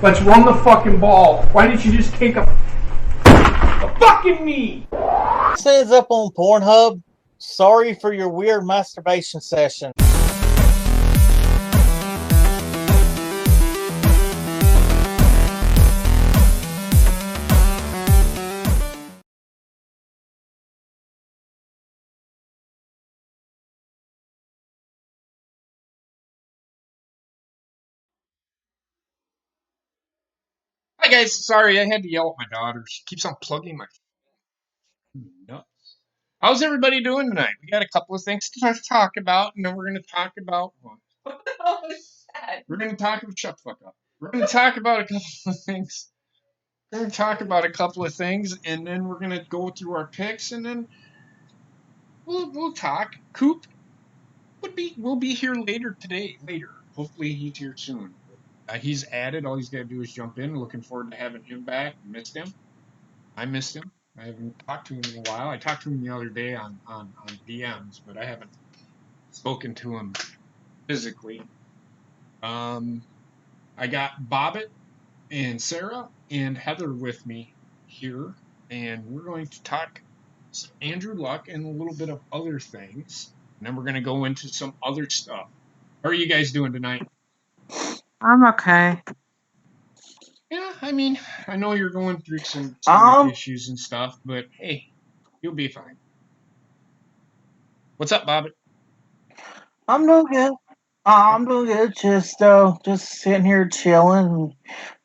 Let's run the fucking ball. Why didn't you just take a fucking knee? Says up on Pornhub, sorry for your weird masturbation session. Hi guys, sorry I had to yell at my daughter. She keeps on plugging my nuts. How's everybody doing tonight? We got a couple of things to talk about, and then we're going to talk about what the hell is that? We're going to talk about shut the fuck up. We're going to talk about a couple of things. We're going to talk about a couple of things, and then we're going to go through our picks, and then we'll talk. Coop will be here later today. Hopefully he's here soon. He's added. All he's got to do is jump in. Looking forward to having him back. Missed him. I missed him. I haven't talked to him in a while. I talked to him the other day on DMs, but I haven't spoken to him physically. I got Bobbitt and Sarah and Heather with me here, and we're going to talk some Andrew Luck and a little bit of other things. And then we're going to go into some other stuff. How are you guys doing tonight? I'm okay. Yeah, I mean, I know you're going through some issues and stuff, but hey, you'll be fine. What's up, Bobbitt? I'm doing good. I'm doing good. Just sitting here chilling and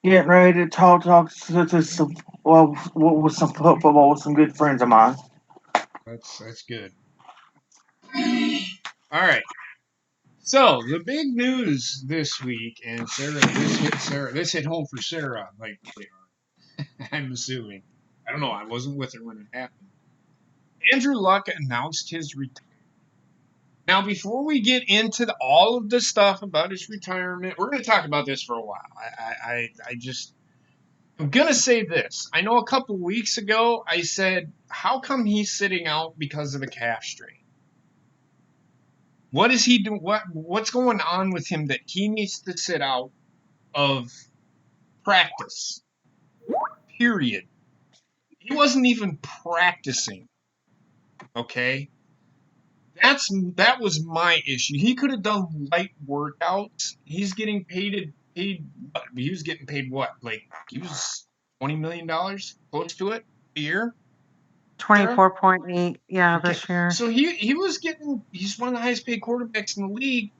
getting ready to talk to some with some football with some good friends of mine. That's good. All right. So the big news this week, and this hit home for Sarah, like I'm assuming. I don't know. I wasn't with her when it happened. Andrew Luck announced his retirement. Now, before we get into all of the stuff about his retirement, we're going to talk about this for a while. I'm going to say this. I know a couple weeks ago I said, how come he's sitting out because of a calf strain? What is he doing? What's going on with him that he needs to sit out of practice? Period. He wasn't even practicing. Okay? That was my issue. He could have done light workouts. He's getting paid. He was getting paid what? Like he was $20 million, close to it, a year. 24.8, yeah, okay. This year. So he's one of the highest paid quarterbacks in the league.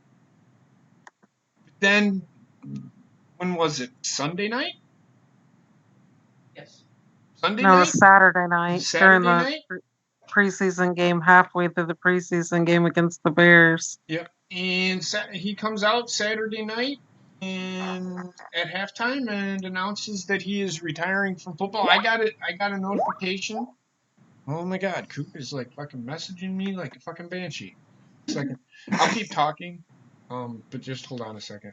Then when was it? Sunday night? Yes. Sunday night? No, it was Saturday night. Saturday during the night? preseason game, halfway through the preseason game against the Bears. Yep. And he comes out Saturday night and at halftime and announces that he is retiring from football. I got a notification. Oh my God, Coop is like fucking messaging me like a fucking banshee. Second, I'll keep talking, but just hold on a second.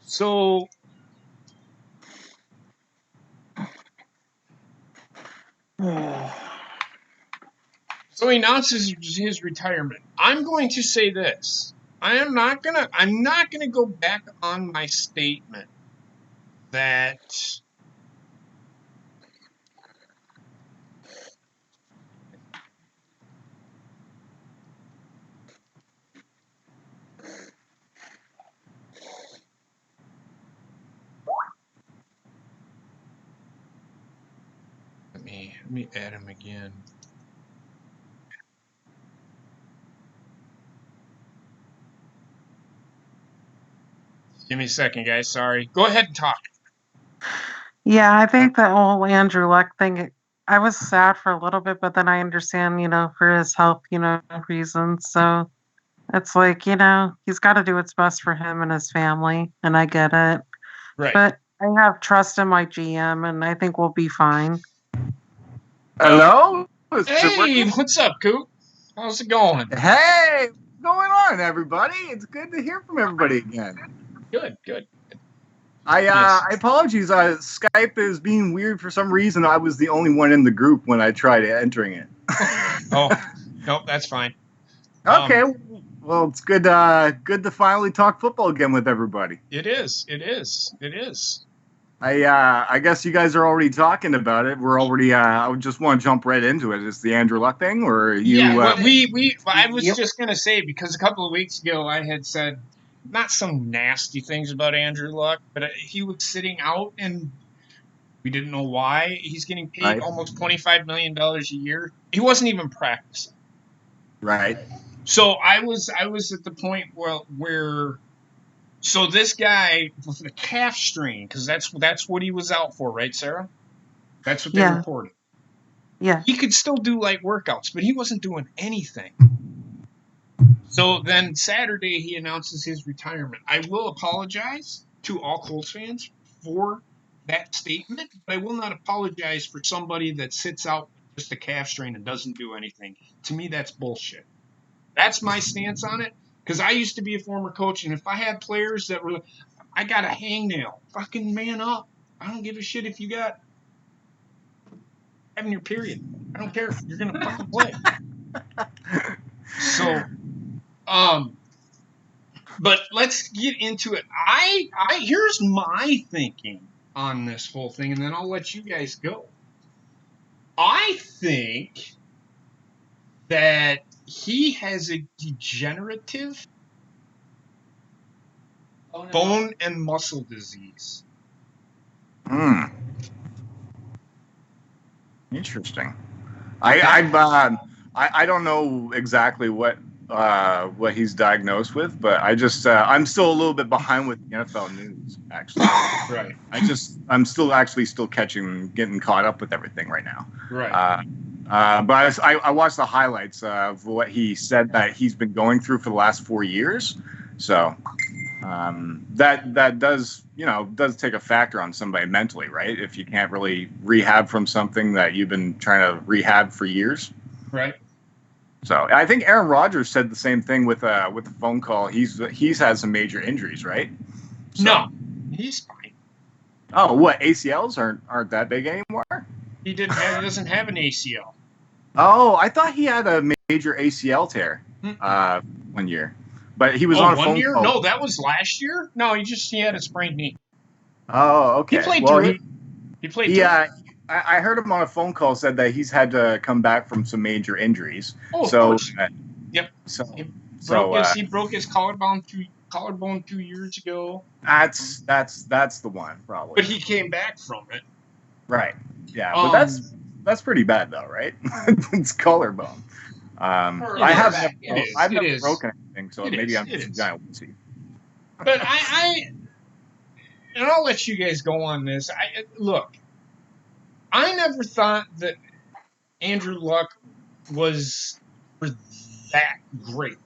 So he announces his retirement. I'm going to say this. I'm not gonna go back on my statement that let me add him again. Give me a second, guys. Sorry. Go ahead and talk. Yeah, I think the whole Andrew Luck thing, I was sad for a little bit, but then I understand, for his health, reasons. So it's like, he's got to do what's best for him and his family, and I get it. Right. But I have trust in my GM, and I think we'll be fine. Hello? Hey, what's up, Coop? How's it going? Hey, what's going on, everybody? It's good to hear from everybody again. Good. I apologize. Skype is being weird for some reason. I was the only one in the group when I tried entering it. Oh, nope, that's fine. Okay. Well, it's good. Good to finally talk football again with everybody. It is. It is. It is. I guess you guys are already talking about it. We're already. I would just want to jump right into it. Is the Andrew Luck thing, or you? Yeah. Well, I was Yep. just gonna say, because a couple of weeks ago I had said not some nasty things about Andrew Luck, but he was sitting out and we didn't know why. He's getting paid Right. almost $25 million a year. He wasn't even practicing. Right. So I was at the point where so this guy with the calf strain, because that's what he was out for, right, Sarah? That's what they Yeah. reported. Yeah. He could still do light workouts, but he wasn't doing anything. So then Saturday he announces his retirement. I will apologize to all Colts fans for that statement, but I will not apologize for somebody that sits out with just a calf strain and doesn't do anything. To me, that's bullshit. That's my stance on it. Because I used to be a former coach, and if I had players that were, I got a hangnail, fucking man up. I don't give a shit if you got having your period. I don't care. You're gonna fucking play. So, but let's get into it. I here's my thinking on this whole thing, and then I'll let you guys go. I think that he has a degenerative bone and muscle disease. Interesting. I don't know exactly what he's diagnosed with, but I'm still a little bit behind with the NFL news. Actually, Right. I'm still getting caught up with everything right now. Right. But I watched the highlights of what he said that he's been going through for the last 4 years. So that does take a factor on somebody mentally, right? If you can't really rehab from something that you've been trying to rehab for years. Right. So I think Aaron Rodgers said the same thing with the phone call. He's had some major injuries, right? So, No, he's fine. Oh, what, ACLs aren't that big anymore? He doesn't have an ACL. Oh, I thought he had a major ACL tear 1 year, but he was on a phone 1 year. call. No, that was last year. No, he had a sprained knee. Oh, okay. He played through it. He played through it. I heard him on a phone call said that he's had to come back from some major injuries. Oh, of so, course. Yep. He He broke his collarbone 2 years ago. That's the one probably. But he came back from it. Right. Yeah, but that's pretty bad though, right? It's collarbone. I've never broken anything, so maybe I'm just kind of woozy. But and I'll let you guys go on this. Look, I never thought that Andrew Luck was that great.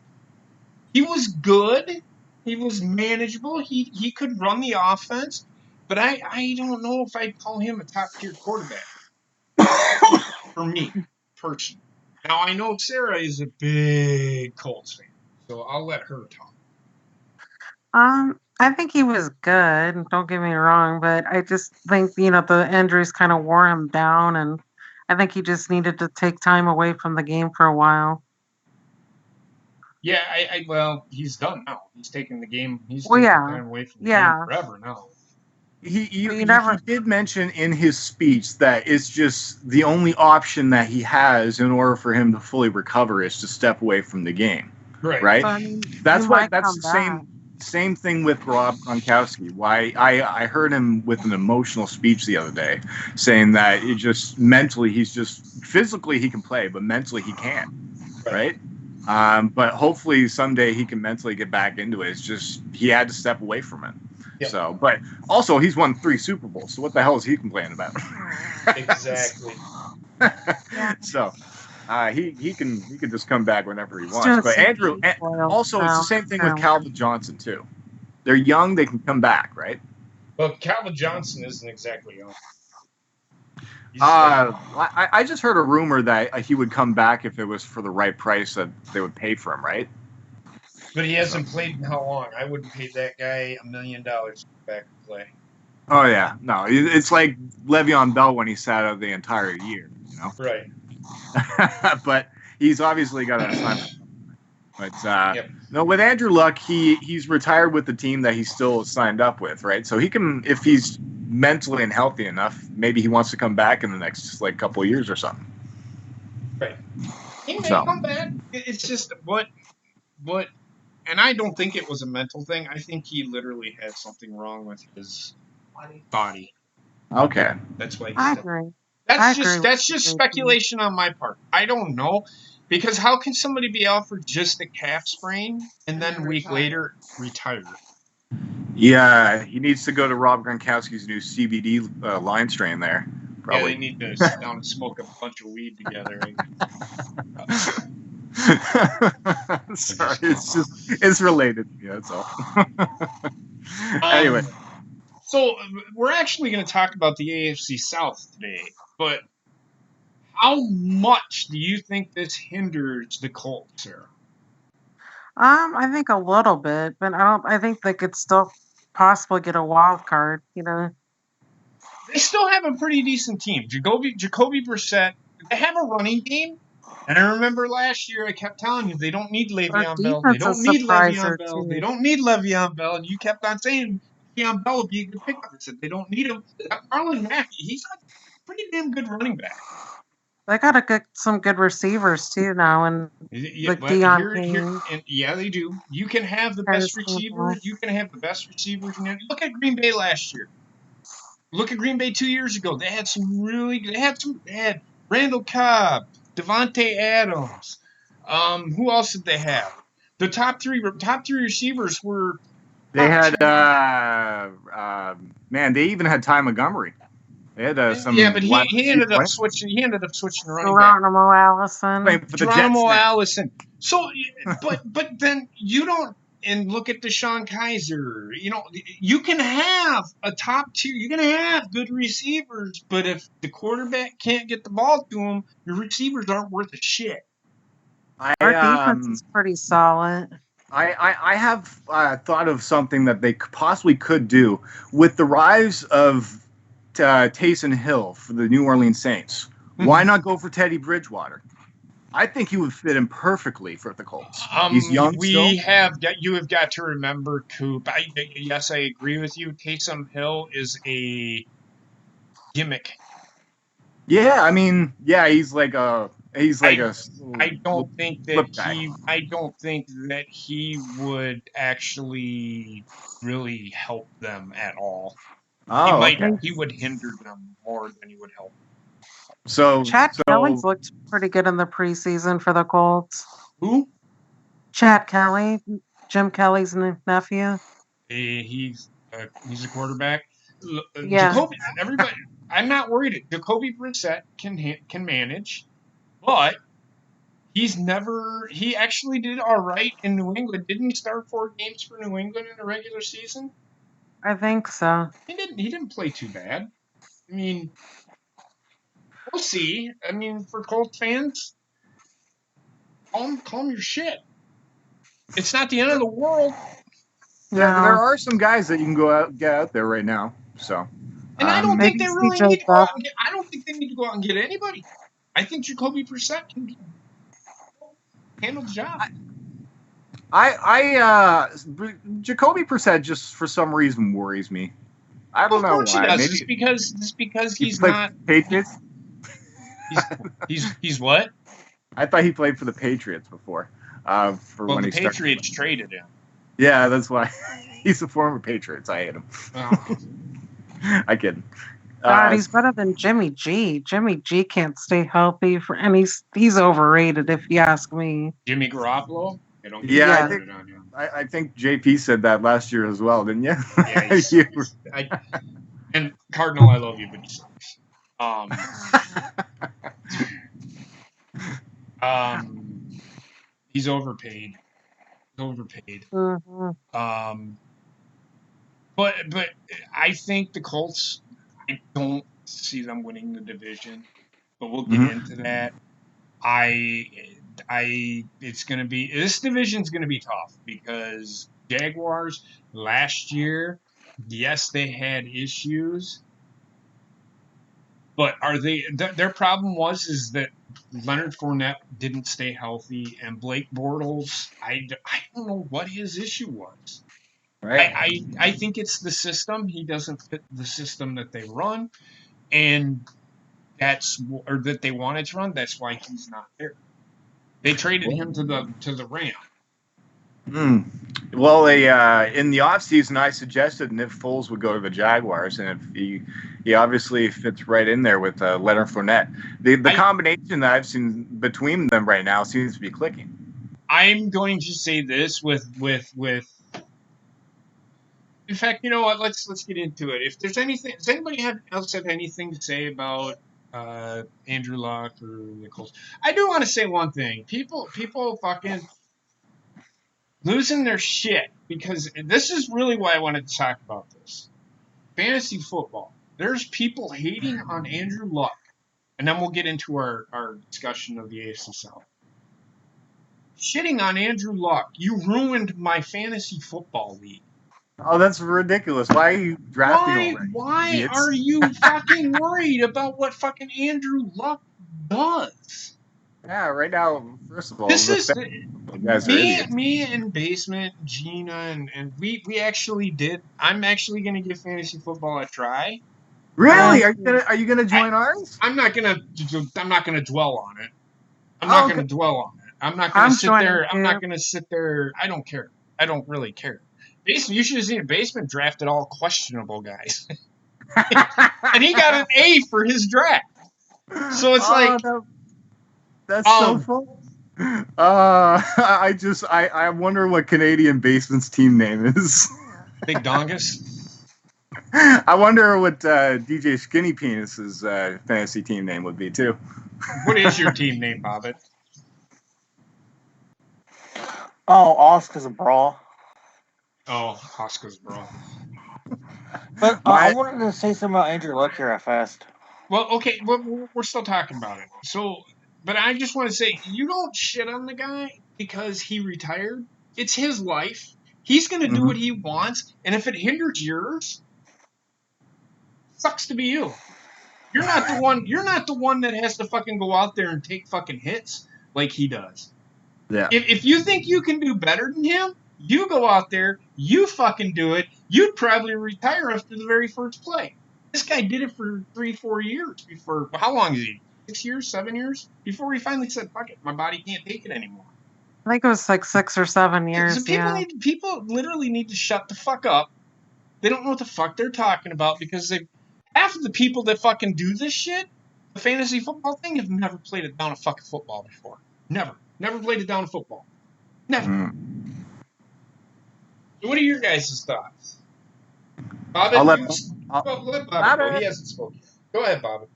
He was good. He was manageable. He could run the offense, but I don't know if I'd call him a top-tier quarterback for me, personally. Now, I know Sarah is a big Colts fan, so I'll let her talk. I think he was good. Don't get me wrong, but I just think the injuries kind of wore him down, and I think he just needed to take time away from the game for a while. Yeah, well, he's done now. He's taken the game. He's Well, taken yeah. time away from the game forever now. He did mention in his speech that it's just the only option that he has in order for him to fully recover is to step away from the game. Right. So, I mean, That's he what. might That's come the back. same thing with Rob Gronkowski. Why I heard him with an emotional speech the other day, saying that it just mentally he's just physically he can play, but mentally he can't. Right. But hopefully someday he can mentally get back into it. It's just he had to step away from it. Yep. So, but also he's won 3 Super Bowls. So what the hell is he complaining about? Exactly. So he can just come back whenever he wants. But Andrew, also it's the same thing with Calvin Johnson too. They're young; they can come back, right? Well, Calvin Johnson isn't exactly young. I just heard a rumor that he would come back if it was for the right price that they would pay for him, right? But he hasn't played in how long? I wouldn't pay that guy $1 million back to play. Oh yeah, no, it's like Le'Veon Bell when he sat out the entire year, Right. But he's obviously got a time. But Yep. no, with Andrew Luck, he's retired with the team that he's still signed up with, right? So he can, if he's mentally and healthy enough, maybe he wants to come back in the next like couple of years or something. Right. He may So. come back. It's just what, and I don't think it was a mental thing. I think he literally had something wrong with his body. Okay. That's why he I stepped. agree. That's agree with just you, JP. speculation on my part. I don't know, because how can somebody be out for just a calf sprain and then a week later retire? Yeah, he needs to go to Rob Gronkowski's new CBD line strain there. Yeah, they Probably. need to sit down and smoke a bunch of weed together. Sorry, it's related. Yeah, that's all. Anyway, so we're actually going to talk about the AFC South today, but how much do you think this hinders the Colts, Sarah? I think a little bit, but I think they could still possibly get a wild card. They still have a pretty decent team. Jacoby Brissett. They have a running game. And I remember last year I kept telling you they don't need Their Le'Veon Bell. They defense don't is need surpriser Le'Veon Bell. They too. don't need Le'Veon Bell. And you kept on saying Le'Veon Bell would be a good pickup. I said they don't need him. Marlon Mack, he's a pretty damn good running back. They got some good receivers too now, and Yeah, like but Deion here, King, and yeah, they do. You can have the Paris best Campbell. receivers. You can have the best receivers. Look at Green Bay last year. Look at Green Bay 2 years ago. They had Randall Cobb, Devontae Adams. Who else did they have? The top three receivers were. they had man, they even had Ty Montgomery. They had some. Yeah, but wide he ended up receivers switching. He ended up switching to running back. Geronimo Allison. playing for the Jets Geronimo now. Allison. So, but then you don't. And look at Deshaun Kaiser. You can have a top tier. You can have good receivers, but if the quarterback can't get the ball to him, your receivers aren't worth a shit. Our defense is pretty solid. I have thought of something that they possibly could do with the rise of Taysom Hill for the New Orleans Saints. Why not go for Teddy Bridgewater? I think he would fit in perfectly for the Colts. He's young still. You have got to remember, Coop. Yes, I agree with you. Taysom Hill is a gimmick. Yeah, I mean, yeah, he's like a. I don't think that he would actually really help them at all. He would hinder them more than he would help. Chad Kelly's looked pretty good in the preseason for the Colts. Who? Chad Kelly, Jim Kelly's nephew. He's a quarterback. Yeah. Everybody. I'm not worried. Jacoby Brissett can manage, but he actually did all right in New England. Didn't he start 4 games for New England in the regular season? I think so. He didn't play too bad. I mean, we'll see. I mean, for Colts fans, calm your shit. It's not the end of the world. Yeah, there are some guys that you can get out there right now. So, and I don't think they really need to go out and get. I don't think they need to go out and get anybody. I think Jacoby Brissett can handle the job. Jacoby Brissett just for some reason worries me. I don't know why. Maybe it's because he's not Patriots. He's what? I thought he played for the Patriots before. When the Patriots traded him. Yeah, that's why. He's a former Patriots. I hate him. Oh. I kidding. God, he's better than Jimmy G. Jimmy G can't stay healthy and he's overrated if you ask me. Jimmy Garoppolo? I think JP said that last year as well, didn't you? Yeah, and Cardinal, I love you, but he sucks. He's overpaid. Mm-hmm. But I think the Colts. I don't see them winning the division, but we'll get into that. This division's gonna be tough because Jaguars last year, yes, they had issues, but their problem is that Leonard Fournette didn't stay healthy, and Blake Bortles, I don't know what his issue was. Right. I think it's the system. He doesn't fit the system that they run, and or that they wanted to run. That's why he's not there. They traded him to the Rams. Well, in the offseason, I suggested Nick Foles would go to the Jaguars, and if he obviously fits right in there with Leonard Fournette. The combination that I've seen between them right now seems to be clicking. I'm going to say this with. In fact, you know what? Let's get into it. If there's anything, does anybody else have anything to say about Andrew Luck or Nichols? I do want to say one thing. People fucking losing their shit, because this is really why I wanted to talk about this. Fantasy football. There's people hating on Andrew Luck, and then we'll get into our discussion of the AFC South. Shitting on Andrew Luck. You ruined my fantasy football league. Oh, that's ridiculous. Why are you drafting already? Why are you fucking worried about what fucking Andrew Luck does? Yeah, right now, first of all, This is you guys are idiots. me and Basement, Gina, and we actually did. I'm actually gonna give fantasy football a try. Really? Are you gonna join ours? I'm not gonna dwell on it. I'm not gonna dwell on it. I'm not gonna sit there. I don't care. I don't really care. Basement, you should have seen it. Basement drafted all questionable guys, and he got an A for his draft. So it's that's so fun. I wonder what Canadian Basement's team name is. Big Dongus. I wonder what DJ Skinny Penis's fantasy team name would be too. What is your team name, Bobbit? Oh, Oscar's a brawl. Oh, Oscar's brawl. But I wanted to say something about Andrew Luck here fast. Well, okay, we're still talking about it. So, but I just want to say, you don't shit on the guy because he retired. It's his life. He's going to do what he wants, and if it hinders yours, sucks to be you. You're not the one. You're not the one that has to fucking go out there and take fucking hits like he does. Yeah. If you think you can do better than him, you go out there, you fucking do it. You'd probably retire after the very first play. This guy did it for 3-4 years before. How long is he? 6 years, 7 years before he finally said, "Fuck it, my body can't take it anymore." I think it was like 6 or 7 years. So people literally need to shut the fuck up. They don't know what the fuck they're talking about, because half of the people that fucking do this shit, the fantasy football thing, have never played a down of fucking football before. Never played a down of football. Never. So what are your guys' thoughts? Bobbit, let Bobbit go. He hasn't spoken. Go ahead, Bobbit.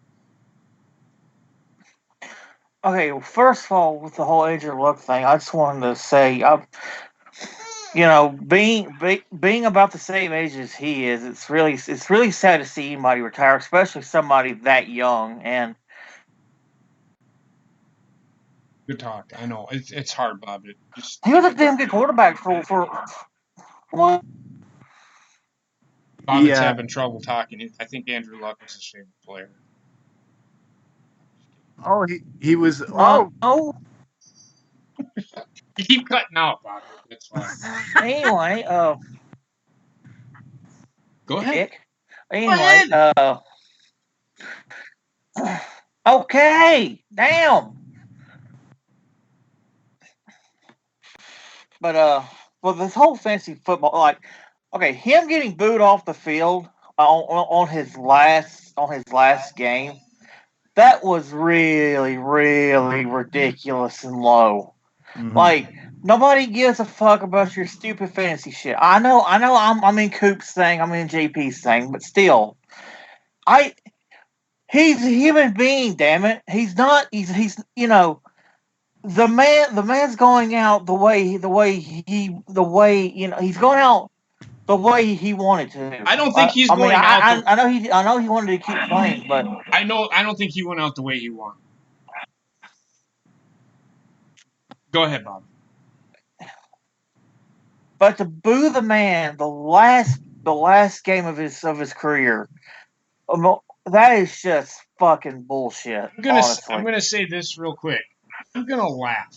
Okay, well, first of all, with the whole Andrew Luck thing, I just wanted to say, being about the same age as he is, it's really sad to see anybody retire, especially somebody that young. And good talk. I know it's hard, Bobbit. He was a damn good quarterback for what? Bobbit's having trouble talking. I think Andrew Luck was his favorite player. Oh, he was. Oh. You keep cutting out, Bobbit. That's fine. Anyway, go ahead. Anyway, okay, damn. But well, this whole fantasy football, like, okay, him getting booed off the field on his last game, that was really, really ridiculous and low. Like, nobody gives a fuck about your stupid fantasy shit. I know I'm in Coop's thing, I'm in JP's thing, but still, he's a human being, damn it. He's not. He's the man's going out the way he's going out the way he wanted to. I don't think he's going out. I know he wanted to keep playing, but I don't think he went out the way he wanted. Go ahead, Bob. But to boo the man the last game of his career, that is just fucking bullshit. I'm honestly. gonna say this real quick. I'm gonna laugh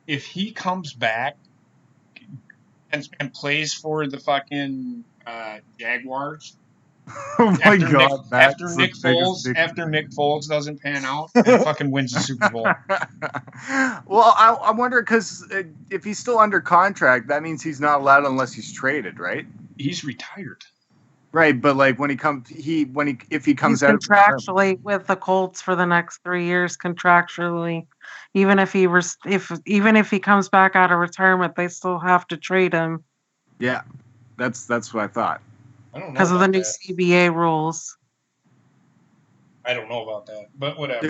if he comes back and plays for the fucking Jaguars. Oh my God, After that's Nick the biggest Foles, after Nick Foles doesn't pan out and fucking wins the Super Bowl. Well, I wonder because if he's still under contract, that means he's not allowed unless he's traded, right? He's retired. Right, but like when he comes, if he comes He's out, contractually with the Colts for the next 3 years. Contractually, even if he comes back out of retirement, they still have to trade him yeah, that's what I thought. I don't know because of the about new that. CBA rules. I don't know about that, but whatever.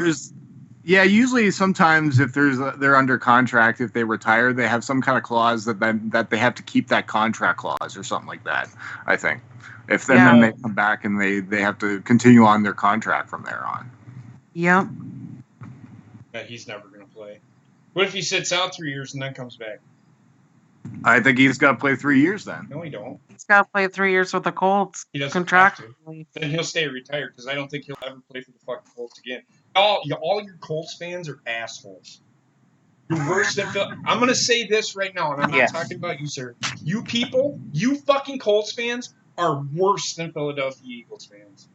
Usually sometimes if they're under contract, if they retire, they have some kind of clause that they have to keep that contract clause or something like that. I think. If then they come back and they have to continue on their contract from there on. Yep. He's never going to play. What if he sits out 3 years and then comes back? I think he's got to play 3 years then. No, he don't. He's got to play 3 years with the Colts. He doesn't have to. Contractually. Then he'll stay retired because I don't think he'll ever play for the fucking Colts again. All your Colts fans are assholes. You're worse than Phil. I'm going to say this right now, and I'm not talking about you, sir. You people, you fucking Colts fans are worse than Philadelphia Eagles fans.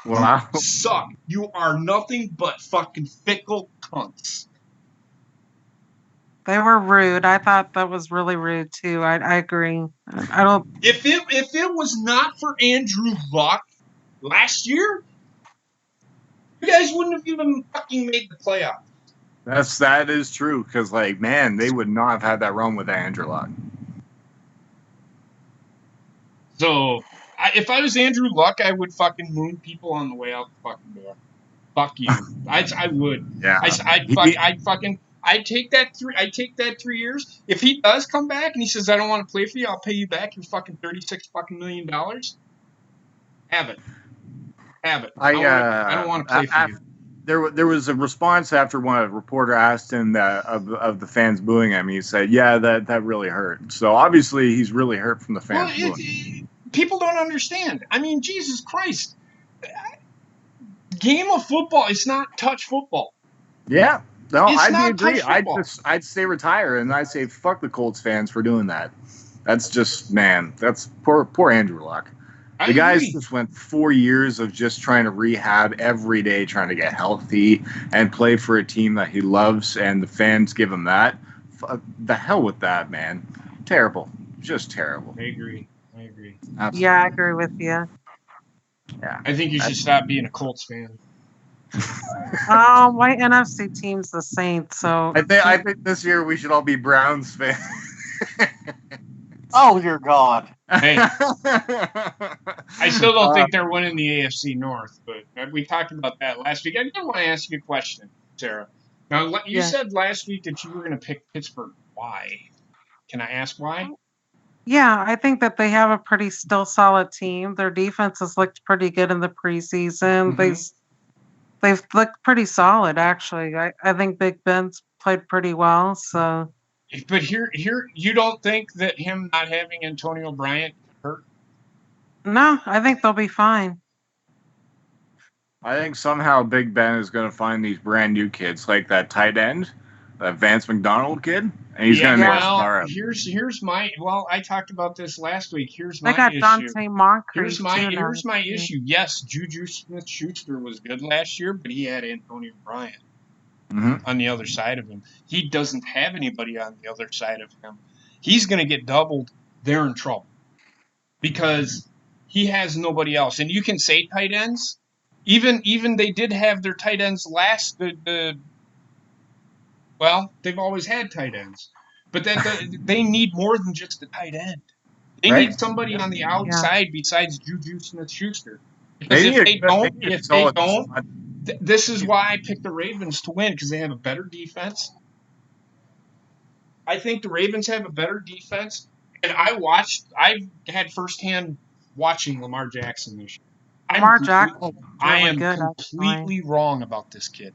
Wow. You suck. You are nothing but fucking fickle cunts. They were rude. I thought that was really rude too. I agree. I don't. If it was not for Andrew Luck last year, you guys wouldn't have even fucking made the playoffs. That is true because man, they would not have had that run with Andrew Luck. So if I was Andrew Luck, I would fucking moon people on the way out the fucking door. Fuck you. I would. Yeah. I'd take that 3 years. If he does come back and he says I don't want to play for you, I'll pay you back your fucking $36 fucking million. Have it. I don't want to play for you. There was a response after when a reporter asked him of the fans booing him. He said, "Yeah, that really hurt." So obviously he's really hurt from the fans booing. People don't understand. I mean, Jesus Christ. Game of football, it's not touch football. Yeah. No, I agree. I'd say retire, and I'd say fuck the Colts fans for doing that. That's just, man, that's poor Andrew Luck. The guys just went 4 years of just trying to rehab every day, trying to get healthy and play for a team that he loves, and the fans give him that. The hell with that, man. Terrible. Just terrible. I agree. Absolutely. Yeah, I agree with you. Yeah. I think you should stop being a Colts fan. My NFC team's the Saints, so I think this year we should all be Browns fans. Oh, dear God. Hey, I still don't think they're winning the AFC North, but we talked about that last week. I did want to ask you a question, Sarah. Now, you said last week that you were going to pick Pittsburgh. Why? Can I ask why? yeah, I think that they have a pretty still solid team. Their defense has looked pretty good in the preseason. Mm-hmm. They've looked pretty solid, actually. I think Big Ben's played pretty well. So, but here, you don't think that him not having Antonio Bryant hurt? No, I think they'll be fine. I think somehow Big Ben is going to find these brand new kids, like that tight end, that Vance McDonald kid, and he's going to make a star. Here's my. Well, I talked about this last week. Here's they my got issue. Dante Moncrief. Here's my issue. Yes, Juju Smith-Schuster was good last year, but he had Antonio Bryant on the other side of him. He doesn't have anybody on the other side of him. He's going to get doubled. They're in trouble because he has nobody else. And you can say tight ends. Even they did have their tight ends last. Well, they've always had tight ends, but they need more than just a tight end. They need somebody on the outside besides Juju Smith-Schuster. Because if they don't, this is why I picked the Ravens to win, because they have a better defense. I think the Ravens have a better defense, and I've had firsthand watching Lamar Jackson this year. I am completely wrong about this kid.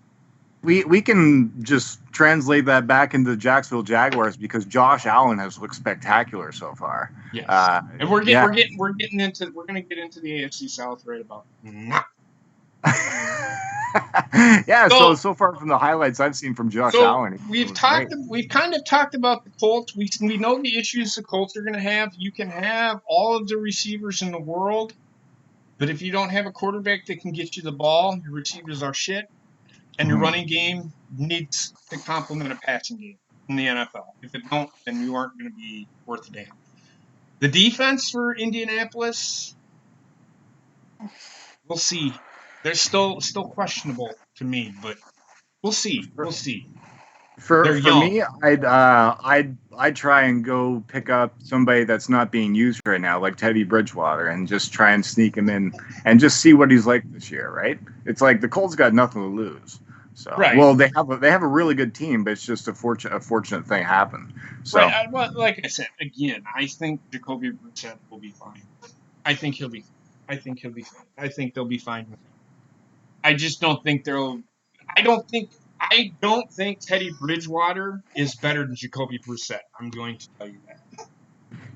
We can just translate that back into the Jacksonville Jaguars because Josh Allen has looked spectacular so far. Yes, and we're going to get into the AFC South right about now. Yeah, So- so far from the highlights I've seen from Josh So Allen, it we've was talked. great. We've kind of talked about the Colts. We know the issues the Colts are going to have. You can have all of the receivers in the world, but if you don't have a quarterback that can get you the ball, your receivers are shit, and your Mhm. running game needs to complement a passing game in the NFL. If it don't, then you aren't going to be worth a damn. The defense for Indianapolis, we'll see. They're still questionable to me, but we'll see. We'll see. They're For young. me, I'd try and go pick up somebody that's not being used right now, like Teddy Bridgewater, and just try and sneak him in and just see what he's like this year. Right? It's like the Colts got nothing to lose. So, Right. well, they have a really good team, but it's just a fortunate thing happened. So, Right. Well, like I said, again, I think Jacoby Brissett will be fine. I think he'll be fine. I think they'll be fine with him. I just don't think they'll. I don't think Teddy Bridgewater is better than Jacoby Brissett. I'm going to tell you that.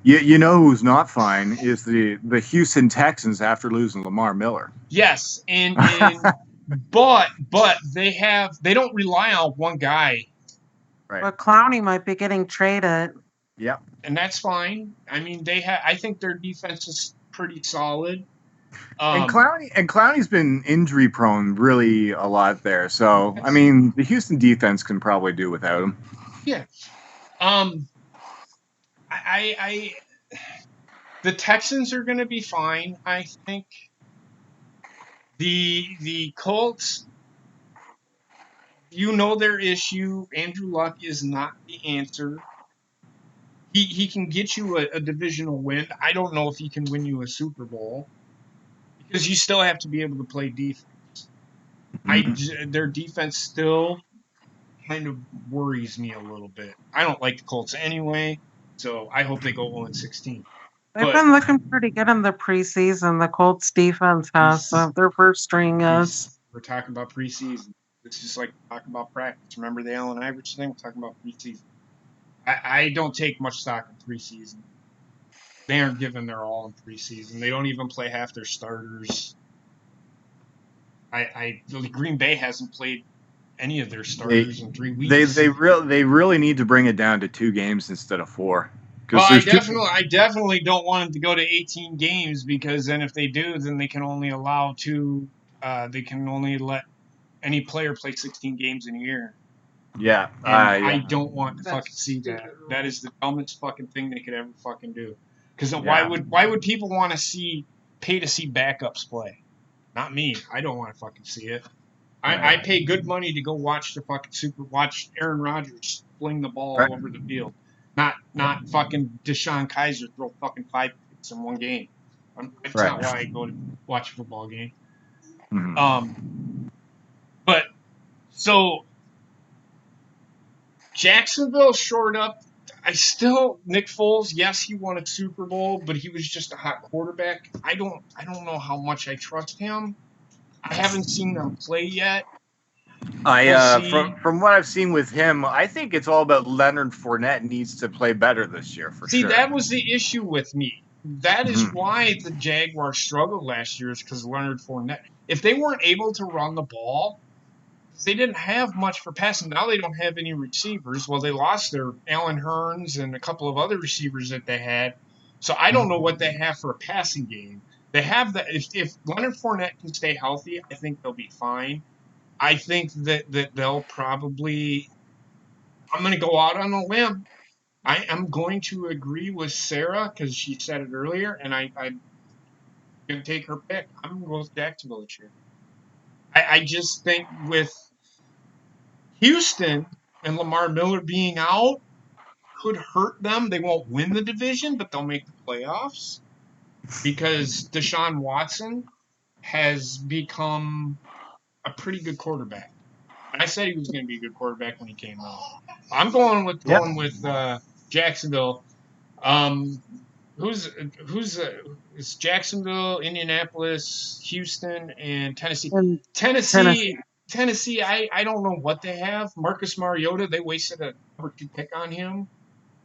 you know who's not fine is the Houston Texans after losing Lamar Miller. Yes, but they don't rely on one guy, Right. But Clowney might be getting traded. Yep. and that's fine. I mean, I think their defense is pretty solid. And Clowney's been injury prone really a lot there. So I mean, the Houston defense can probably do without him. Yeah. I the Texans are going to be fine. I think the Colts. You know their issue. Andrew Luck is not the answer. He can get you a divisional win. I don't know if he can win you a Super Bowl because you still have to be able to play defense. Their defense still kind of worries me a little bit. I don't like the Colts anyway, so I hope they go 0-16. They've been looking pretty good in the preseason. The Colts defense has. So their first string is. We're talking about preseason. It's just like talking about practice. Remember the Allen Iverson thing? We're talking about preseason. I don't take much stock in preseason. They aren't giving their all in preseason. They don't even play half their starters. Green Bay hasn't played any of their starters in 3 weeks. They really need to bring it down to 2 games instead of 4. Well, I definitely don't want them to go to 18 games because then if they do, then they can only allow 2. They can only let any player play 16 games in a year. Yeah. I don't want to fucking see that. That is the dumbest fucking thing they could ever fucking do. Because why would people want to pay to see backups play? Not me. I don't want to fucking see it. I pay good money to go watch watch Aaron Rodgers fling the ball all over the field. Not fucking Deshaun Kaiser throw fucking 5 picks in one game. That's not why I go to watch a football game. Mm-hmm. But so Jacksonville shored up. Nick Foles, yes, he won a Super Bowl, but he was just a hot quarterback. I don't know how much I trust him. I haven't seen them play yet. From what I've seen with him, I think it's all about Leonard Fournette needs to play better this year for sure. See, that was the issue with me. That is why the Jaguars struggled last year is because Leonard Fournette. If they weren't able to run the ball, they didn't have much for passing. Now they don't have any receivers. Well, they lost their Allen Hurns and a couple of other receivers that they had. So I don't know what they have for a passing game. They have that. If Leonard Fournette can stay healthy, I think they'll be fine. I think that they'll probably. I'm going to go out on a limb. I am going to agree with Sarah because she said it earlier, and I'm going to take her pick. I'm going to go with Jacksonville this year. I just think with Houston and Lamar Miller being out could hurt them. They won't win the division, but they'll make the playoffs because Deshaun Watson has become a pretty good quarterback. I said he was going to be a good quarterback when he came out. I'm going with Jacksonville. It's Jacksonville, Indianapolis, Houston, and Tennessee. And Tennessee, I don't know what they have. Marcus Mariota, they wasted a number 2 pick on him.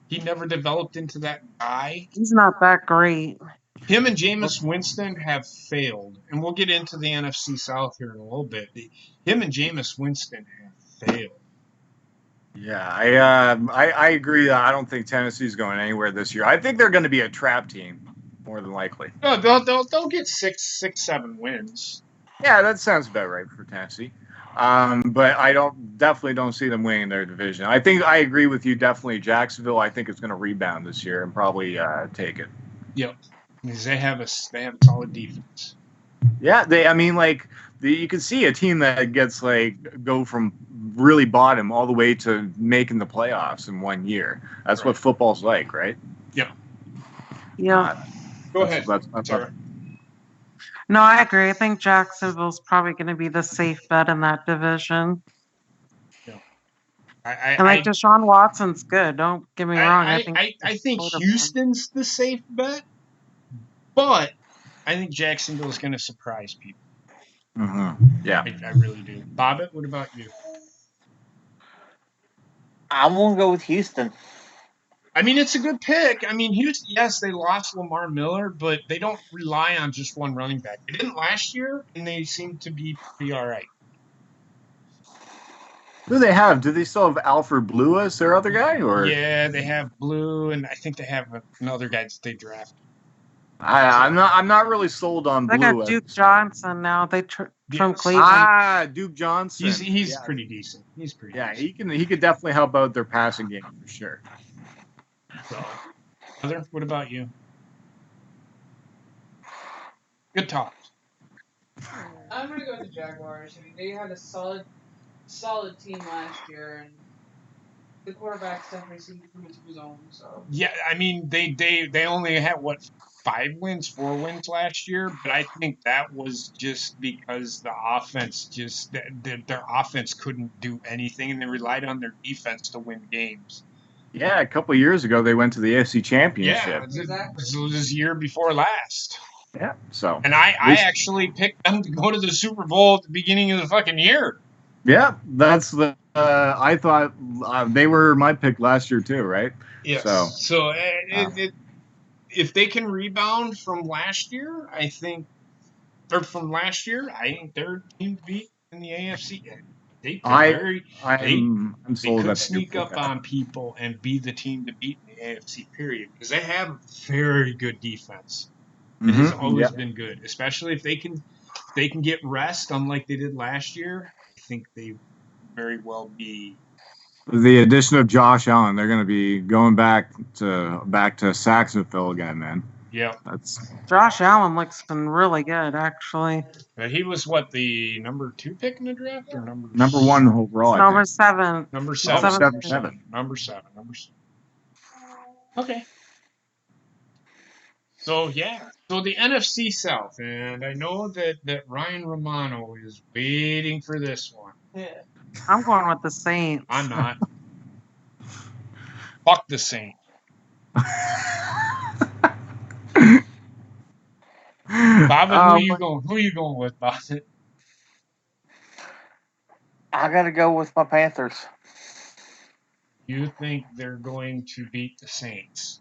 He never developed into that guy. he's not that great. Him and Jameis Winston have failed, and we'll get into the NFC South here in a little bit. Him and Jameis Winston have failed. Yeah, I agree that I don't think Tennessee's going anywhere this year. I think they're going to be a trap team, more than likely. No, they'll get six, 7 wins. Yeah, that sounds about right for Tennessee. But I definitely don't see them winning their division. I think I agree with you. Definitely Jacksonville. I think it's going to rebound this year and probably take it. Yep, because they have a solid defense. Yeah, you can see a team that gets go from really bottom all the way to making the playoffs in 1 year. That's Right. what football's like, right? Yep. Yeah. Go ahead. That's Sarah. No, I agree. I think Jacksonville's probably going to be the safe bet in that division. And Deshaun Watson's good. Don't get me wrong. I think Houston's the safe bet, but I think Jacksonville's going to surprise people. Mm-hmm. Yeah, I really do. Bobbitt, what about you? I'm going to go with Houston. I mean, it's a good pick. I mean, Houston, yes, they lost Lamar Miller, but they don't rely on just one running back. They didn't last year, and they seem to be pretty all right. Who do they have? Do they still have Alfred Blue as their other guy? Or Yeah, they have Blue, and I think they have another guy that they drafted. I'm not really sold on They Blue. got Duke Johnson now. From Cleveland. Duke Johnson. He's pretty decent. He's pretty. Yeah, decent. he could definitely help out their passing game for sure. So, Heather, what about you? Good talk. I'm gonna go with the Jaguars. I mean, they had a solid team last year, and the quarterback definitely seemed to prove it to his own. So Yeah, I mean they only had 4 wins last year, but I think that was just because the offense their offense couldn't do anything, and they relied on their defense to win games. Yeah, a couple of years ago they went to the AFC Championship. Yeah, exactly. This was year before last. Yeah, so and I actually picked them to go to the Super Bowl at the beginning of the fucking year. Yeah, that's the. I thought they were my pick last year too, right? Yes. So if they can rebound from last year, I think they're team to beat in the AFC. They could sneak up on people and be the team to beat in the AFC period, because they have a very good defense. It has always been good, especially if they can get rest, unlike they did last year. I think they very well be. The addition of Josh Allen, they're going to be going back to Saxonville again, man. Yeah, Josh Allen looks really good, actually. But he was the number 2 pick in the draft, or number 1 overall? Number 7. Number 7. Number 7. Okay. So the NFC South, and I know that Ryan Romano is waiting for this one. yeah. I'm going with the Saints. I'm not. Fuck the Saints. Bobbin, who are you going with, Bobbin? I got to go with my Panthers. You think they're going to beat the Saints?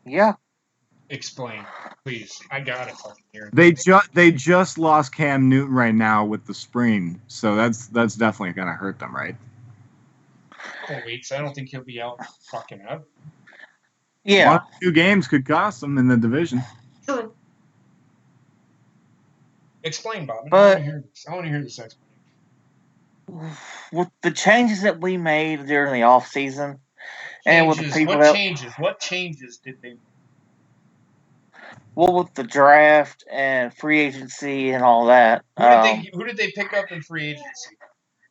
Yeah. Explain, please. I got it fucking here. They just lost Cam Newton right now with the sprain, so that's definitely going to hurt them, right? A couple weeks. I don't think he'll be out fucking ever. Yeah. 1 or 2 games could cost them in the division. True. Explain, Bob. But I want to hear this explanation. With the changes that we made during the off season, and with the people what changes did they make? Well, with the draft and free agency and all that. Who did they pick up in free agency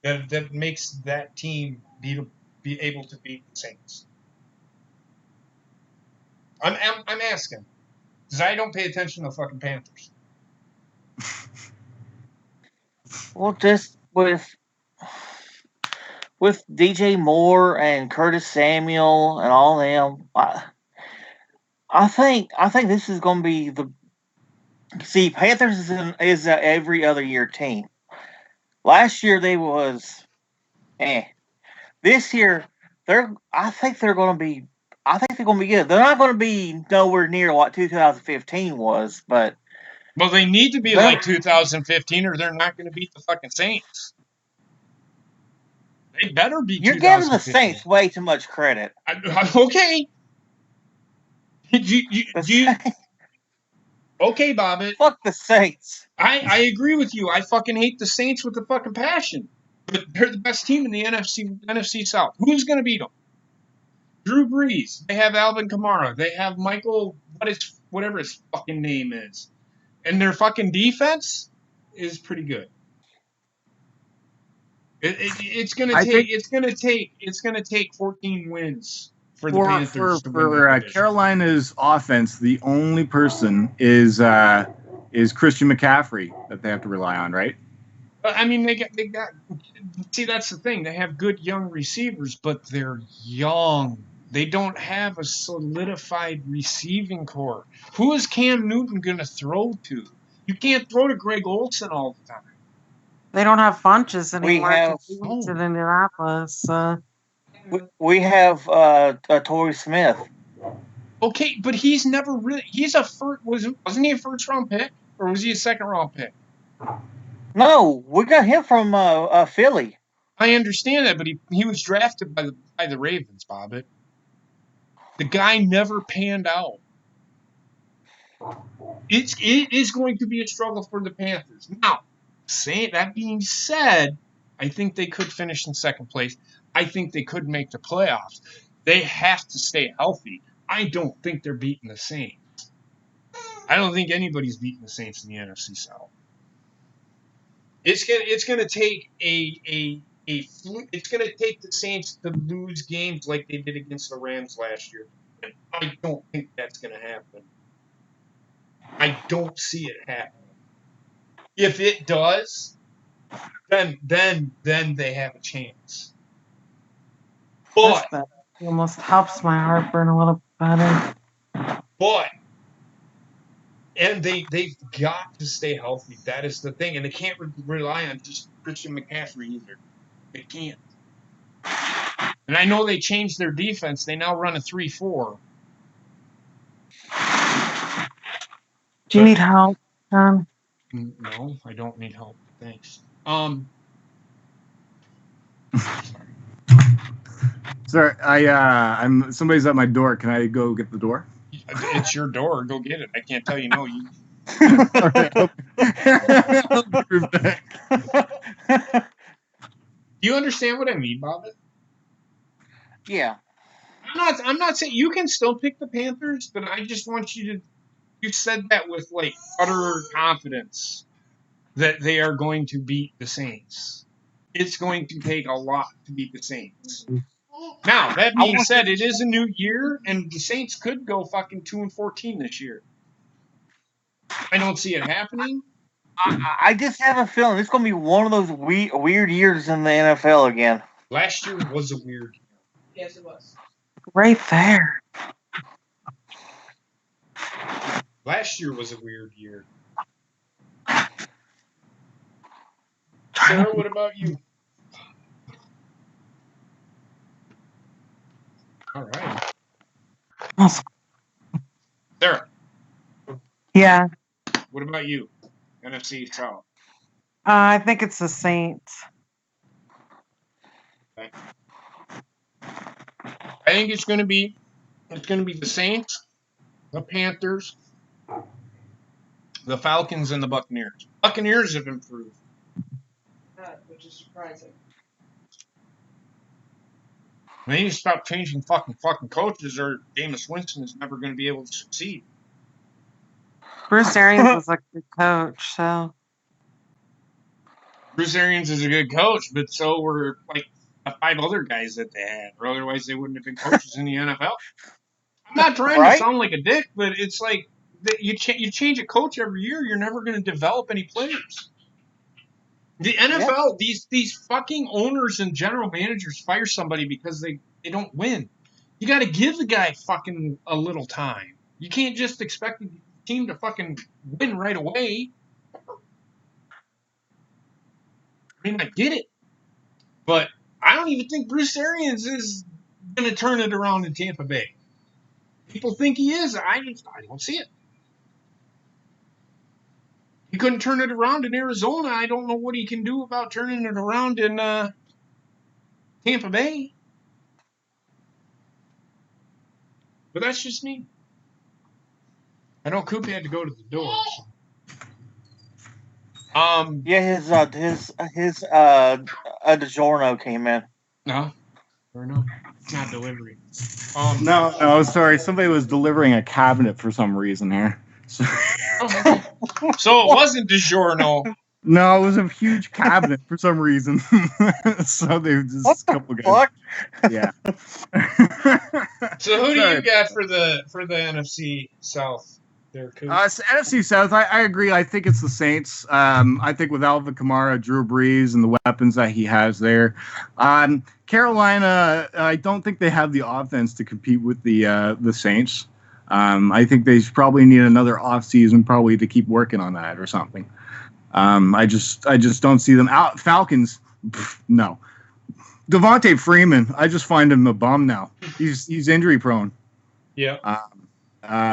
that makes that team be able to beat the Saints? I'm asking, because I don't pay attention to the fucking Panthers. Well, just with DJ Moore and Curtis Samuel and all them, I think this is going to be Panthers is a every other year team. Last year they was, This year I think they're going to be I think they're going to be good. They're not going to be nowhere near what 2015 was, but Well, they need to be They're- like 2015, or they're not going to beat the fucking Saints. They better be. you're giving the Saints way too much credit. Okay. Okay, Bobbit. Fuck the Saints. I agree with you. I fucking hate the Saints with a fucking passion. But they're the best team in the NFC South. Who's going to beat them? Drew Brees. They have Alvin Kamara. They have Michael, whatever his fucking name is. And their fucking defense is pretty good. It's gonna take 14 wins for the Panthers to win that division. Carolina's offense, the only person is Christian McCaffrey that they have to rely on, right? I mean, they got. See, that's the thing. They have good young receivers, but they're young. They don't have a solidified receiving core. Who is Cam Newton going to throw to? You can't throw to Greg Olsen all the time. They don't have Funches We anymore have- to beat to Indianapolis. We have Torrey Smith. Okay, but he's never really. He's a first. Wasn't he a first round pick, or was he a second round pick? No, we got him from Philly. I understand that, but he was drafted by the Ravens, Bobbit. The guy never panned out. It is going to be a struggle for the Panthers. Now, that being said, I think they could finish in second place. I think they could make the playoffs. They have to stay healthy. I don't think they're beating the Saints. I don't think anybody's beating the Saints in the NFC South. It's gonna take it's gonna take the Saints to lose games like they did against the Rams last year. And I don't think that's gonna happen. I don't see it happening. If it does, then they have a chance. But That almost helps my heartburn a little better. And they've got to stay healthy. That is the thing. And they can't rely on just Christian McCaffrey either. They can't. And I know they changed their defense. They now run a 3-4. Do you need help, John? No, I don't need help. Thanks. Sir, I'm somebody's at my door. Can I go get the door? It's your door. Go get it. I can't tell you no. You. All right, I'll be back. Do you understand what I mean, Bobbit? Yeah. I'm not saying you can still pick the Panthers, but I just want you to. You said that with like utter confidence that they are going to beat the Saints. It's going to take a lot to beat the Saints. Now, that being said, it is a new year, and the Saints could go fucking 2-14 this year. I don't see it happening. I just have a feeling it's going to be one of those weird years in the NFL again. Last year was a weird year. Yes, it was. Right there. Last year was a weird year. Sarah, what about you? All right. Sarah, Yeah, what about you? NFC South. I think it's the Saints. Okay. I think it's going to be the Saints, the Panthers, the Falcons, and the Buccaneers. Buccaneers have improved. Which is surprising. They need to stop changing fucking coaches, or Jameis Winston is never going to be able to succeed. Bruce Arians was a good coach, so Bruce Arians is a good coach, but so were like the 5 other guys that they had, or otherwise they wouldn't have been coaches in the NFL. I'm not trying to sound like a dick, but it's like you change a coach every year, you're never going to develop any players. The NFL, these fucking owners and general managers fire somebody because they don't win. You got to give the guy fucking a little time. You can't just expect the team to fucking win right away. I mean, I get it, but I don't even think Bruce Arians is going to turn it around in Tampa Bay. People think he is. I don't see it. He couldn't turn it around in Arizona. I don't know what he can do about turning it around in Tampa Bay. But that's just me. I know Kubbi had to go to the door. So. Yeah, his DiGiorno came in. No, or no, it's not delivery. No, sorry. Somebody was delivering a cabinet for some reason here. So, okay. So it wasn't DiGiorno. no, it was a huge cabinet for some reason. So they just What the couple guys. fuck? Yeah. So who do Sorry. you got for the NFC South? There, NFC South, I agree. I think it's the Saints. I think with Alvin Kamara, Drew Brees, and the weapons that he has there, Carolina, I don't think they have the offense to compete with the Saints. I think they probably need another offseason probably to keep working on that or something. I just don't see them out. Falcons, no. Devontae Freeman, I just find him a bum now. He's injury prone. Yeah.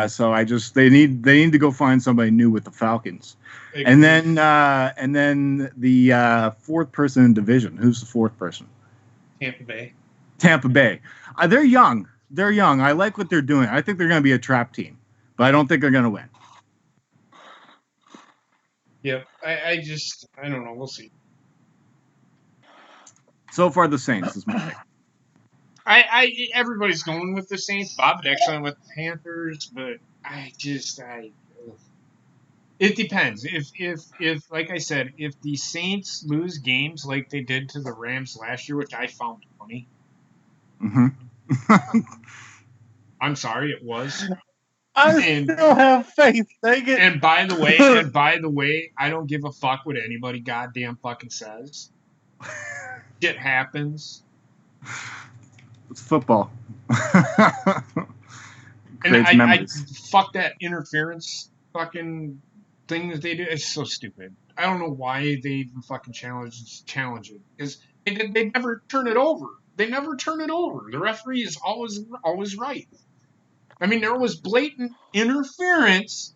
So they need to go find somebody new with the Falcons. And then the fourth person in division. Who's the fourth person? Tampa Bay. They're young. I like what they're doing. I think they're going to be a trap team, but I don't think they're going to win. Yep. I don't know. We'll see. So far, the Saints is my pick. Everybody's going with the Saints. Bob actually went with the Panthers, but it depends. If like I said, if the Saints lose games like they did to the Rams last year, which I found funny. Mm-hmm. I'm sorry, it was. I still have faith. Dang it. And by the way, I don't give a fuck what anybody goddamn fucking says. Shit happens. It's football. And I fuck that interference fucking thing that they do. It's so stupid. I don't know why they even fucking challenge it because they never turn it over. They never turn it over. The referee is always right. I mean, there was blatant interference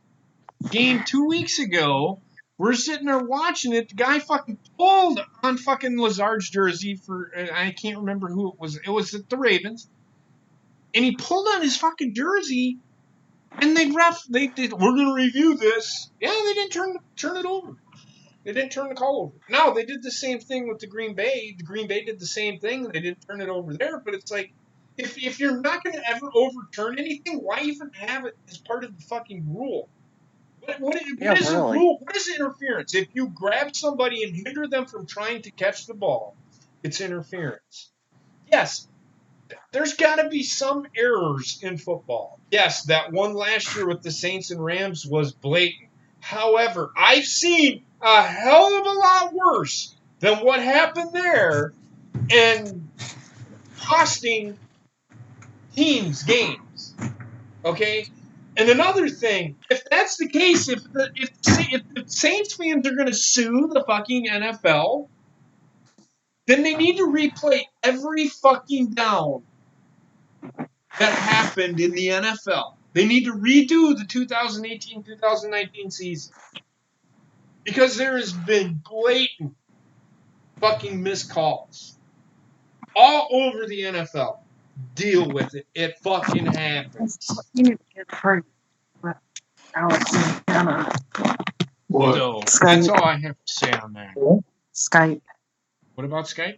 game 2 weeks ago. We're sitting there watching it. The guy fucking pulled on fucking Lazard's jersey for I can't remember who it was. It was the Ravens. And he pulled on his fucking jersey, and they did. We're gonna review this. Yeah, they didn't turn it over. They didn't turn the call over. No, they did the same thing with the Green Bay. The Green Bay did the same thing. They didn't turn it over there. But it's like, if you're not gonna ever overturn anything, why even have it as part of the fucking rule? What is a rule? What is interference? If you grab somebody and hinder them from trying to catch the ball, it's interference. Yes. There's got to be some errors in football. Yes, that one last year with the Saints and Rams was blatant. However, I've seen a hell of a lot worse than what happened there and costing teams games. Okay? And another thing, if that's the case, if the Saints fans are going to sue the fucking NFL, then they need to replay every fucking down that happened in the NFL. They need to redo the 2018-2019 season. Because there has been blatant fucking missed calls. All over the NFL. Deal with it. It fucking happens. You need to get free with Alex and Hannah. So, that's all I have to say on that. Skype. What about Skype?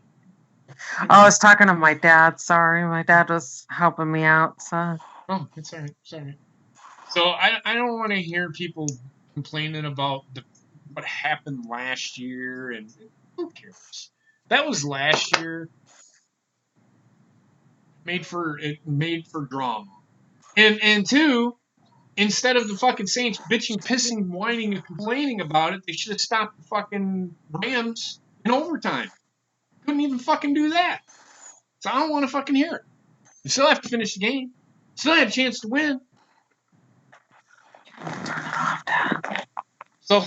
Oh, I was talking to my dad. Sorry, my dad was helping me out. So. Oh, it's all right. So I don't want to hear people complaining about what happened last year, and who cares? That was last year. Made for drama. And two, instead of the fucking Saints bitching, pissing, whining, and complaining about it, they should have stopped the fucking Rams in overtime. Couldn't even fucking do that. So I don't want to fucking hear it. You still have to finish the game. Still have a chance to win. So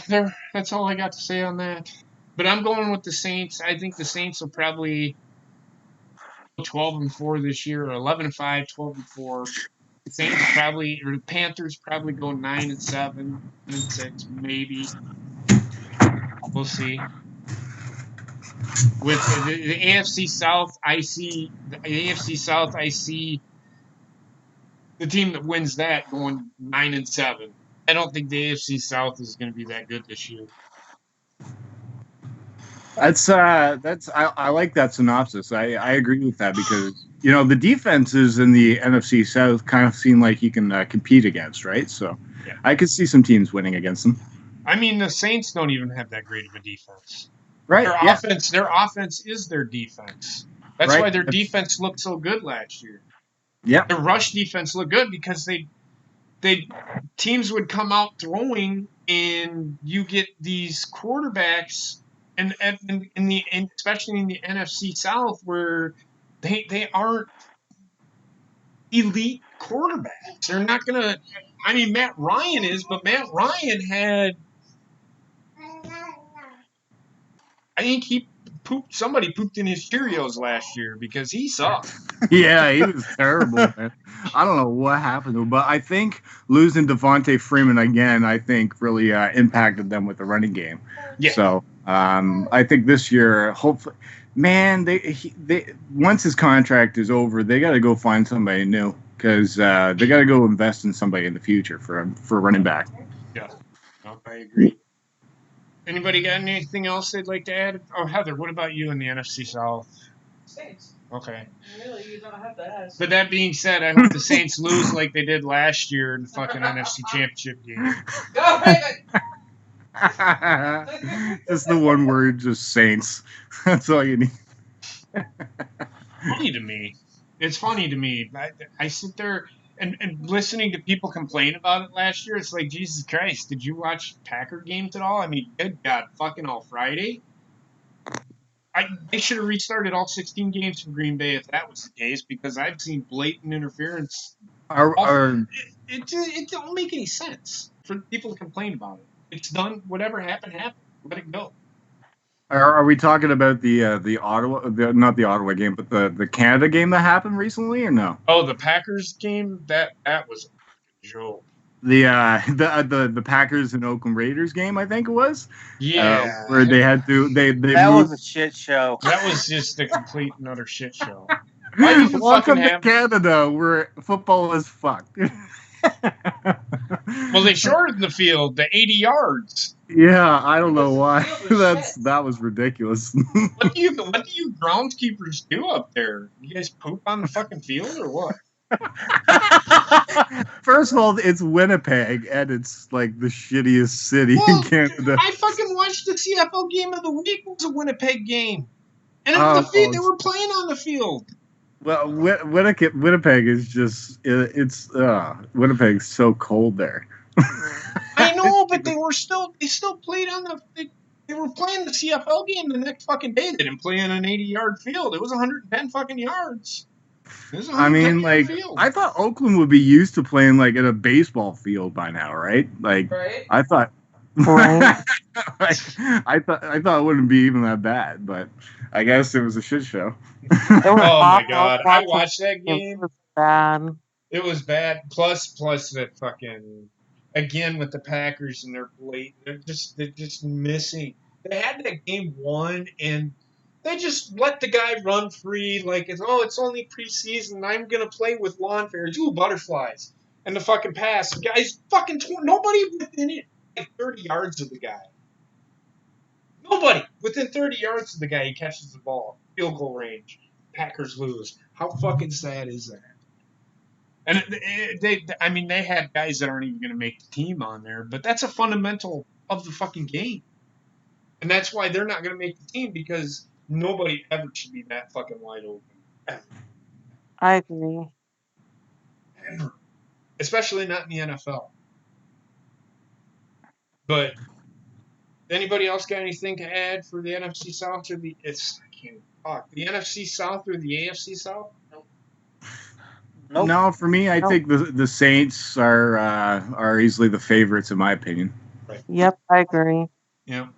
that's all I got to say on that. But I'm going with the Saints. I think the Saints will probably 12-4 this year, or 11-5, 12-4. Saints probably, or the Panthers probably go 9-7, 9-6, maybe. We'll see. With the AFC South, I see the team that wins that going 9-7. I don't think the AFC South is going to be that good this year. I like that synopsis. I agree with that because the defenses in the NFC South kind of seem like you can compete against, right? So Yeah. I could see some teams winning against them. I mean, the Saints don't even have that great of a defense. Right. Their offense is their defense. That's Right. why their defense looked so good last year. Yeah. Their rush defense looked good because teams would come out throwing, and you get these quarterbacks, and especially in the NFC South where they aren't elite quarterbacks. They're not gonna. I mean, Matt Ryan is, but Matt Ryan had. I think somebody pooped in his Cheerios last year because he sucked. Yeah, he was terrible, man. I don't know what happened to him, but I think losing Devontae Freeman again, really impacted them with the running game. Yeah. So I think this year, hopefully, man, they once his contract is over, they got to go find somebody new because they got to go invest in somebody in the future for running back. Yeah, I agree. Anybody got anything else they'd like to add? Oh, Heather, what about you in the NFC South? Saints. Okay. Really, you don't have to ask. But that being said, I hope the Saints lose like they did last year in the fucking NFC Championship game. Go Ravens! Just the one word, just Saints. That's all you need. Funny to me. It's funny to me. I sit there and listening to people complain about it last year. It's like, Jesus Christ, did you watch Packer games at all? I mean, good God, fucking all Friday. They should have restarted all 16 games for Green Bay if that was the case, because I've seen blatant interference. It don't make any sense for people to complain about it. It's done. Whatever happened, happened. Let it go. Are we talking about the Ottawa, not the Ottawa game, but the Canada game that happened recently, or no? Oh, the Packers game, that was a joke. The Packers and Oakland Raiders game, I think it was. Yeah, where they had to they That moved. was a shit show. That was just a complete and utter shit show. Why do you Welcome fucking to have? Canada, where football is fucked. Well, they shortened the field to 80 yards. Yeah, I don't know why. That was ridiculous. What do you groundskeepers do up there? You guys poop on the fucking field or what? First of all, it's Winnipeg, and it's like the shittiest city in Canada. I fucking watched the CFL game of the week. It was a Winnipeg game, and they were playing on the field. Well, Winnipeg is just Winnipeg's so cold there. I know, but they still played on they were playing the CFL game the next fucking day. They didn't play on an 80-yard field. It was 110 fucking yards. I mean, like, I thought Oakland would be used to playing like in a baseball field by now, right? Like, Right. I thought, Right. I thought it wouldn't be even that bad, but I guess it was a shit show. Oh my God, I watched that It game. was bad. It was bad. Plus that fucking again with the Packers and their late. They're just missing. They had that game won and. They just let the guy run free, like it's only preseason. I'm gonna play with lawn fairies, butterflies, and the fucking pass. The guy's fucking nobody within it, like 30 yards of the guy. Nobody within 30 yards of the guy. He catches the ball, field goal range. Packers lose. How fucking sad is that? And they had guys that aren't even gonna make the team on there, but that's a fundamental of the fucking game, and that's why they're not gonna make the team because. Nobody ever should be that fucking wide open. Ever. I agree. Ever. Especially not in the NFL. But anybody else got anything to add for the NFC South or I can't talk. The NFC South or the AFC South? Nope. No, for me, I think the Saints are easily the favorites in my opinion. Right. Yep, I agree. Yeah.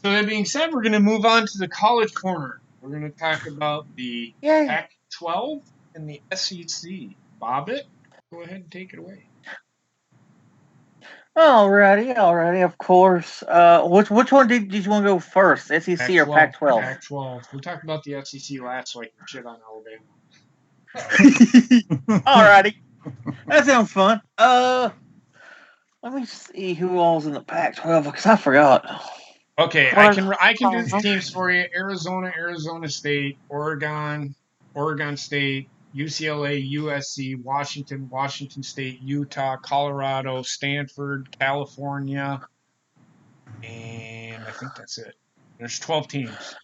So that being said, we're going to move on to the college corner. We're going to talk about the Pac-12 and the SEC. Bobbit? go ahead and take it away. Alrighty, of course. Which one did you want to go first? SEC or Pac-12? Pac-12. We talked about the FCC last, so I can shit on Alabama. Alrighty, that sounds fun. Let me see who all's in the Pac-12 because I forgot. Okay, Well, I can do the teams for you. Arizona State, Oregon State, UCLA, USC, Washington State, Utah, Colorado, Stanford, California, and I think that's it. There's 12 teams,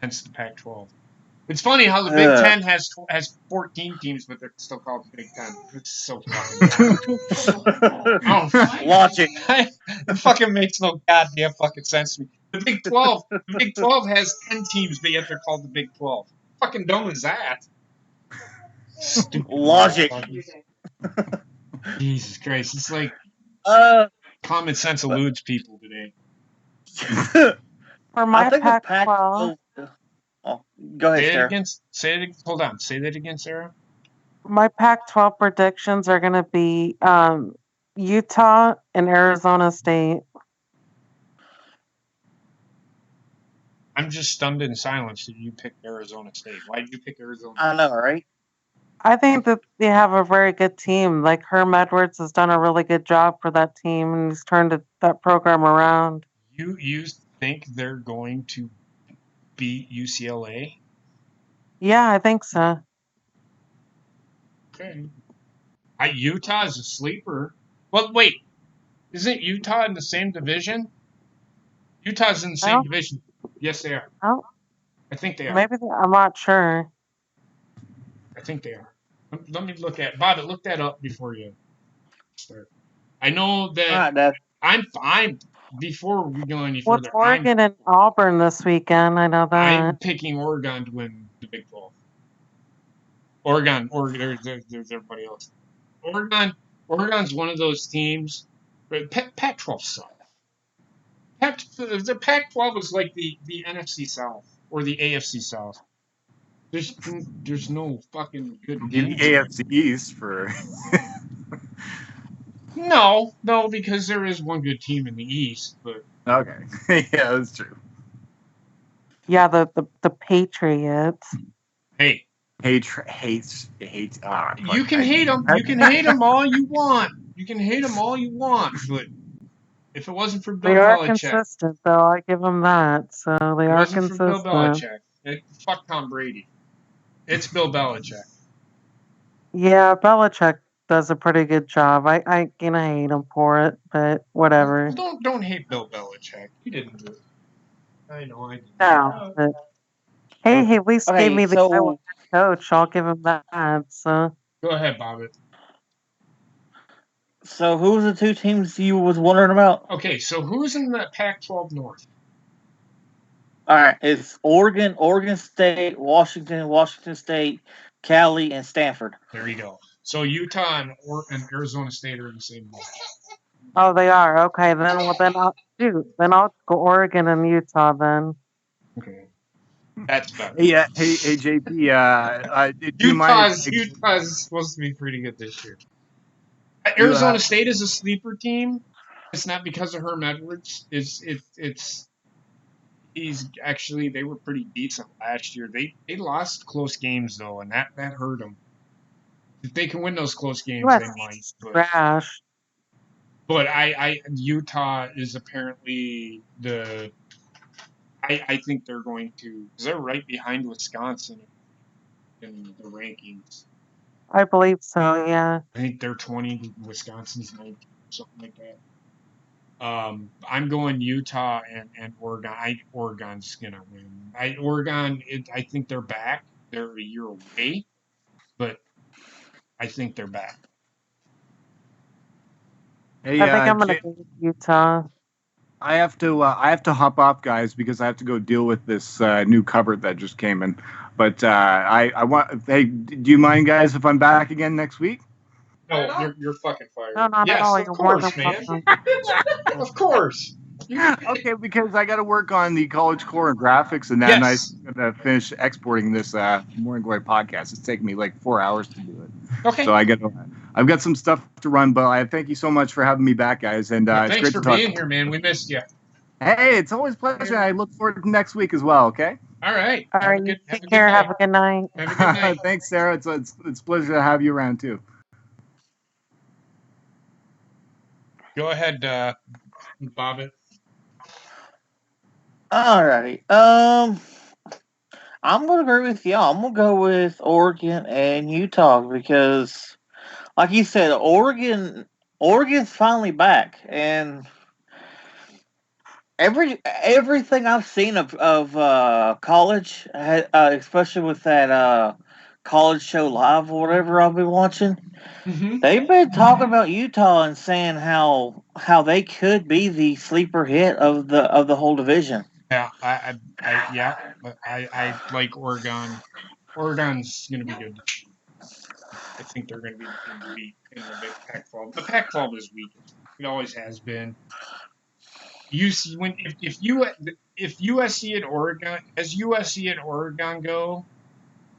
hence the Pac-12. It's funny how the Big Ten has 14 teams, but they're still called the Big Ten. It's so fucking dumb. Logic. It fucking makes no goddamn fucking sense to me. The Big 12 has 10 teams, but yet they're called the Big 12. Fucking dumb is that? Stupid Logic. Jesus Christ. It's like common sense eludes people today. For my I think the Pac-12, Oh, go ahead, Sarah. Hold on. Say that again, Sarah. my Pac-12 predictions are going to be Utah and Arizona State. I'm just stunned in silence that you picked Arizona State. Why did you pick Arizona? I know, right? I think that they have a very good team. Like Herm Edwards has done a really good job for that team, and he's turned that program around. You think they're going to beat UCLA? Yeah, I think so. Okay. Utah is a sleeper. Well, wait. Isn't Utah in the same division? Utah's in the same division. Yes, they are. Oh, I think they are. maybe I'm not sure. I think they are. Let me look at Bob. Look that up before you start. I know that I'm before we go any What's further. Oregon and Auburn this weekend? I know that. I'm picking Oregon to win the Big 12. Oregon. There's everybody else. Oregon's one of those teams. But Pac-12 sucks. The Pac-12 is like the NFC South or the AFC South. There's no fucking good The AFC East for. No, because there is one good team in the East, but Okay, yeah, that's true. Yeah, the Patriots. Hey, hates. You can hate them. You can hate them all you want. But if it wasn't for Bill They are Belichick, consistent, though. I give them that. So they it are wasn't consistent. for Bill Belichick. Fuck Tom Brady. It's Bill Belichick. Yeah, Belichick does a pretty good job. I hate him for it, but whatever. Don't hate Bill Belichick. He didn't do it. I know. I didn't. No, but hey, he at least gave me the guy with the coach. I'll give him that. So go ahead, Bobbitt. So who's the two teams you was wondering about? Okay, so who's in the Pac-12 North? All right, it's Oregon State, Washington State, Cali, and Stanford. There you go. So Utah and Arizona State are in the same league. Oh, they are. Okay, then I'll go Oregon and Utah then. Okay. That's better. Hey, JP, do you mind? Utah's supposed to be pretty good this year. Arizona State is a sleeper team. It's not because of Herm Edwards. They were pretty decent last year. They lost close games though, and that hurt them. If they can win those close games, they might. Trash. But Utah is apparently I think they're going to, because they're right behind Wisconsin in the rankings. I believe so, yeah. I think they're 20, Wisconsin's 19, something like that. I'm going Utah and Oregon. Oregon's gonna win. I think they're back. They're a year away, but I think they're back. Hey, I think I'm gonna go with Utah. I have to hop off, guys, because I have to go deal with this new cupboard that just came in. But I want. Hey, do you mind, guys, if I'm back again next week? No, you're fucking fired. No, not at all. Of course, man. Of course. Okay, because I got to work on the college core and graphics, and then I'm going to finish exporting this Morning Glory podcast. It's taking me like 4 hours to do it. Okay. So I I've got some stuff to run, but I thank you so much for having me back, guys. And it's Thanks great for to talk. being here, man. We missed you. Hey, it's always a pleasure. I look forward to next week as well. Okay. All right. All right, take care. Have a good night. Have a good night. Thanks, Sarah. It's a pleasure to have you around too. Go ahead, Bobbit. Alrighty. I'm gonna agree with y'all. I'm gonna go with Oregon and Utah because, like you said, Oregon's finally back, and everything I've seen of college, especially with that college show live or whatever I'll be watching, they've been talking about Utah and saying how they could be the sleeper hit of the whole division. Yeah, I like Oregon. Oregon's going to be good. I think they're going to be the team to beat in the big Pac-12. The Pac-12 is weak. It always has been. If USC and Oregon, as USC and Oregon go,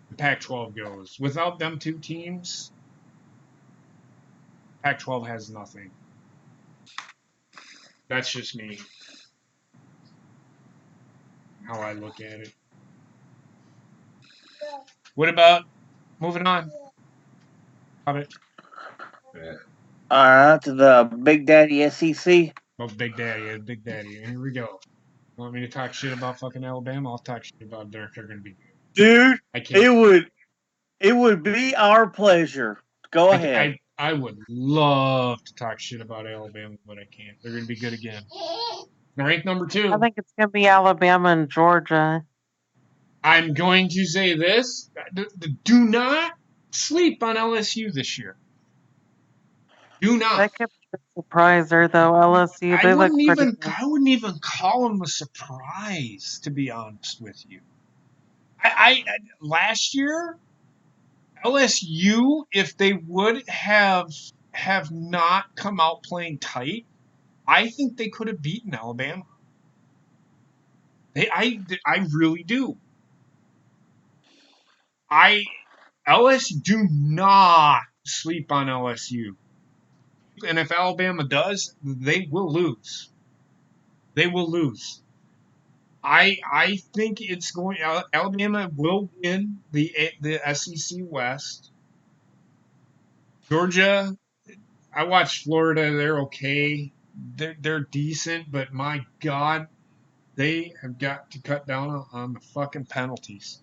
the Pac-12 goes. Without them two teams, Pac-12 has nothing. That's just me. How I look at it. What about moving on? Hobbit. All right, to the Big Daddy SEC. Oh, Big Daddy, Big Daddy. Here we go. Want me to talk shit about fucking Alabama? I'll talk shit about Dirk. They're going to be good. Dude, I can't. It would be our pleasure. Go ahead. I would love to talk shit about Alabama, but I can't. They're going to be good again. Ranked number 2. I think it's going to be Alabama and Georgia. I'm going to say this. Do not sleep on LSU this year. Do not. That could be a surpriser, though. LSU, they look pretty good. I wouldn't even call them a surprise, to be honest with you. I last year, LSU, if they would have not come out playing tight, I think they could have beaten Alabama. I really do. LSU, do not sleep on LSU. And if Alabama does, they will lose. They will lose. I think it's going. Alabama will win the SEC West. Georgia, I watched Florida. They're okay. They're decent, but my God, they have got to cut down on the fucking penalties.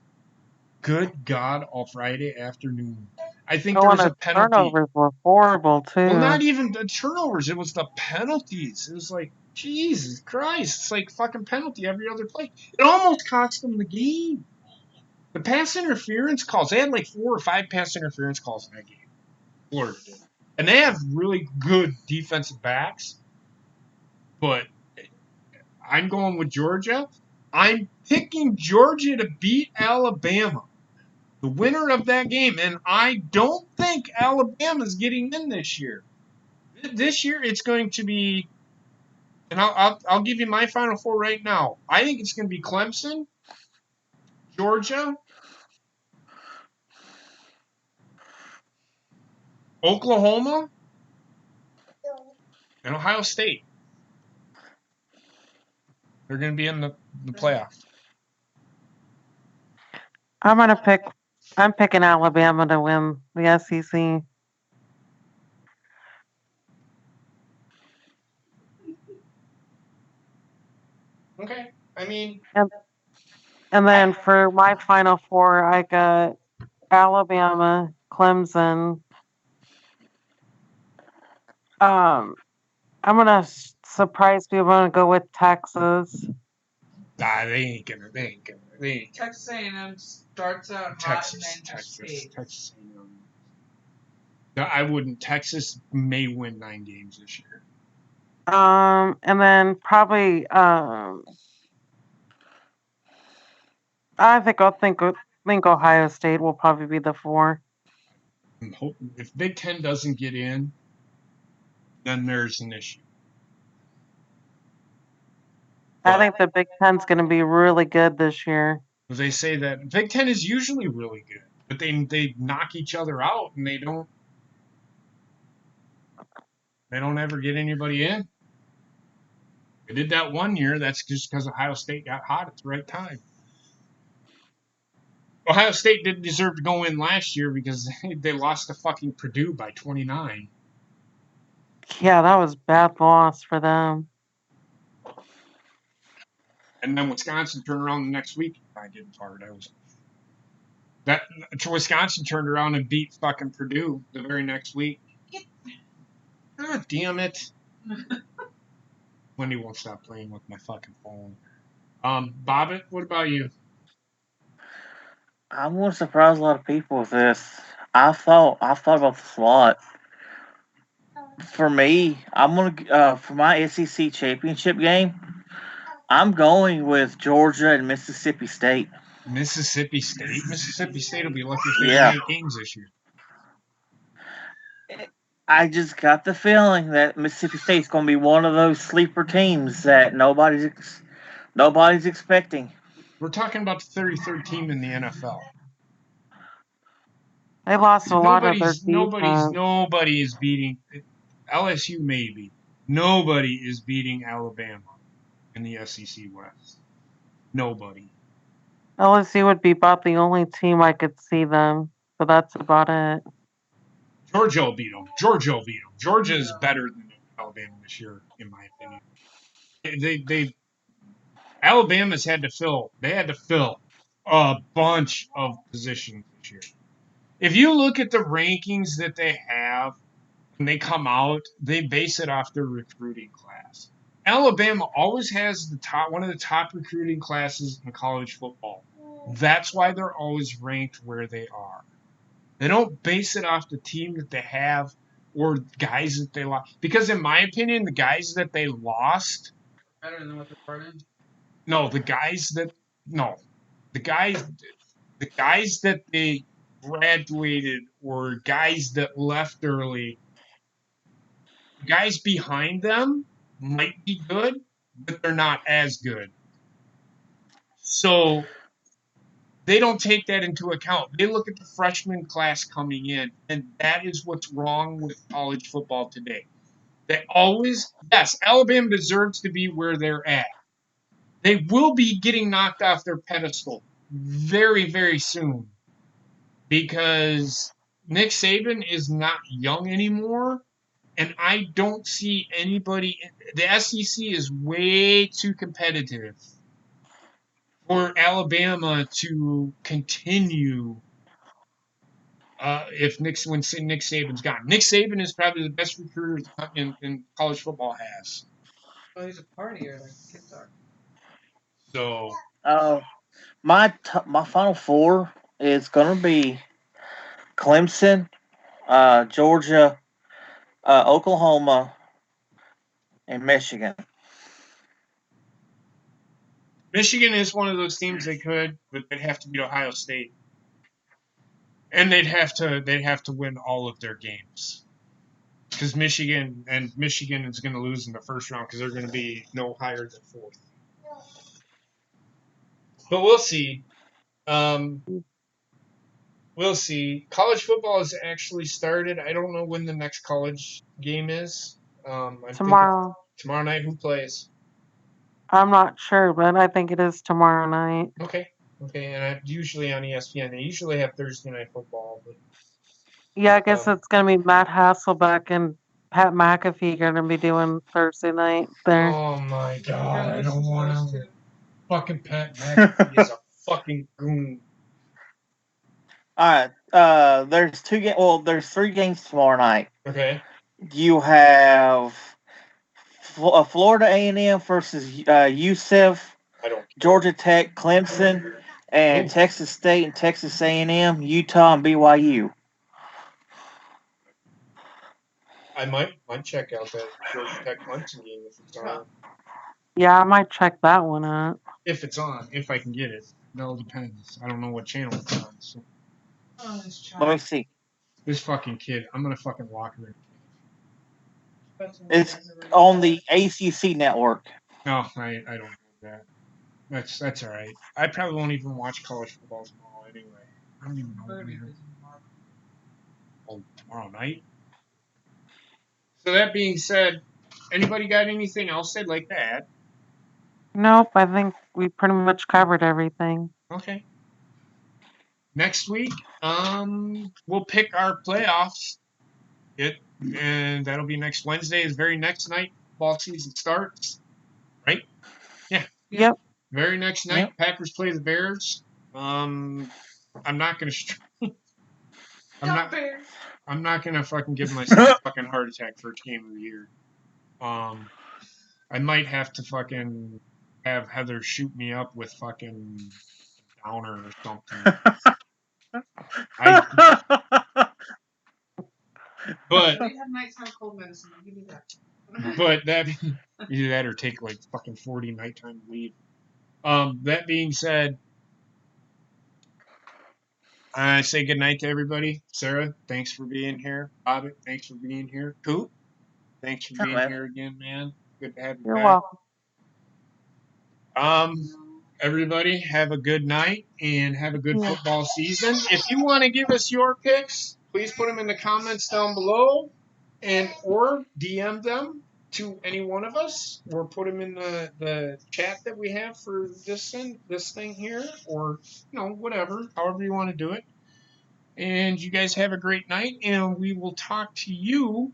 Good God, all Friday afternoon. I think there was a penalty. Turnovers were horrible too. Well, not even the turnovers. It was the penalties. It was like, Jesus Christ. It's like fucking penalty every other play. It almost cost them the game. The pass interference calls. They had like 4 or 5 pass interference calls in that game. Florida did. And they have really good defensive backs. But I'm going with Georgia. I'm picking Georgia to beat Alabama. The winner of that game. And I don't think Alabama's getting in this year. This year it's going to be, and I'll give you my Final Four right now. I think it's going to be Clemson, Georgia, Oklahoma, and Ohio State. They're going to be in the playoffs. I'm picking Alabama to win the SEC. Okay. I mean. And then for my Final Four, I got Alabama, Clemson. I'm gonna surprise people. I'm gonna go with Texas. Nah, they ain't gonna. Texas A&M starts out hot and then just fades. Texas A&M. I wouldn't. Texas may win 9 games this year. And then probably I think Ohio State will probably be the 4. I'm hoping if Big Ten doesn't get in, then there's an issue. I think the Big Ten's going to be really good this year. They say that Big Ten is usually really good, but they knock each other out and they don't. They don't ever get anybody in. They did that one year. That's just because Ohio State got hot at the right time. Ohio State didn't deserve to go in last year because they lost to fucking Purdue by 29. Yeah, that was bad loss for them. And then Wisconsin turned around the next week. I didn't fart. That Wisconsin turned around and beat fucking Purdue the very next week. God damn it. Wendy won't stop playing with my fucking phone. Bobbitt, what about you? I'm going to surprise a lot of people with this. I've thought about this a lot. For me, I'm gonna for my SEC championship game. I'm going with Georgia and Mississippi State. Mississippi State? Mississippi State will be lucky if they Yeah. win 8 games this year. I just got the feeling that Mississippi State's going to be one of those sleeper teams that nobody's expecting. We're talking about the 33rd team in the NFL. They lost a lot of their defense. Nobody is beating LSU. Maybe nobody is beating Alabama in the SEC West. Nobody. LSU would be about the only team I could see them, but that's about it. Georgia will beat them. Georgia is better than Alabama this year, in my opinion. Alabama's had to fill a bunch of positions this year. If you look at the rankings that they have when they come out, they base it off their recruiting class. Alabama always has one of the top recruiting classes in college football. That's why they're always ranked where they are. They don't base it off the team that they have or guys that they lost. Because in my opinion, the guys that they lost Better than what they're part in. No, the guys that they graduated or guys that left early, guys behind them might be good, but they're not as good. So they don't take that into account. They look at the freshman class coming in, and that is what's wrong with college football today. Yes, Alabama deserves to be where they're at. They will be getting knocked off their pedestal very, very soon because Nick Saban is not young anymore, and I don't see anybody. The SEC is way too competitive for Alabama to continue. When Nick Saban's gone, Nick Saban is probably the best recruiter in college football has. Well, he's a partier like Kid Talk. So My final four is going to be Clemson, Georgia, Oklahoma, and Michigan. Michigan is one of those teams they could, but they'd have to beat Ohio State, and they'd have to win all of their games because Michigan is going to lose in the first round because they're going to be no higher than 4th. But we'll see. We'll see. College football has actually started. I don't know when the next college game is. Tomorrow. Tomorrow night. Who plays? I'm not sure, but I think it is tomorrow night. Okay, and usually on ESPN. They usually have Thursday night football, but Yeah, I guess it's going to be Matt Hasselbeck and Pat McAfee going to be doing Thursday night there. oh my god, I don't want to. Fucking Pat McAfee is a fucking goon. All right. There's there's 3 games tomorrow night. Okay. You have Florida A&M versus UCF, Georgia Tech, Clemson, and Texas State and Texas A&M, Utah, and BYU. I might check out that Georgia Tech Clemson game if it's on. Yeah, I might check that one out. If it's on, if I can get it. It all depends. I don't know what channel it's on. So. Oh, this child. Let me see. This fucking kid, I'm gonna fucking lock her in. It's on the ACC network. No, I don't know that. That's all right. I probably won't even watch college football tomorrow anyway. I don't even know. Oh, tomorrow night? So that being said, anybody got anything else they'd like to add? Nope, I think we pretty much covered everything. Okay. Next week, we'll pick our playoffs. And that'll be next Wednesday. Is very next night ball season starts, right? Yeah. Yep. Very next night, Yep. Packers play the Bears. I'm not gonna. I'm not gonna fucking give myself a fucking heart attack first game of the year. I might have to fucking have Heather shoot me up with fucking downer or something. But We have nighttime cold medicine. I'll give you that. but that either that or take like fucking 40 nighttime leave. That being said, I say goodnight to everybody. Sarah, thanks for being here. Bobby, thanks for being here. Coop, thanks for being man. here again, man. Good to have you You're back. welcome. Everybody, have a good night and have a good Yeah. football season. If you want to give us your picks, please put them in the comments down below, and or DM them to any one of us, or put them in the chat that we have for this thing here, or whatever, however you want to do it. And you guys have a great night, and we will talk to you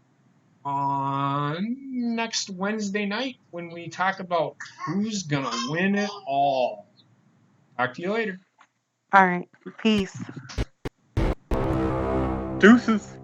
on next Wednesday night when we talk about who's gonna win it all. Talk to you later. All right. Peace. Deuces.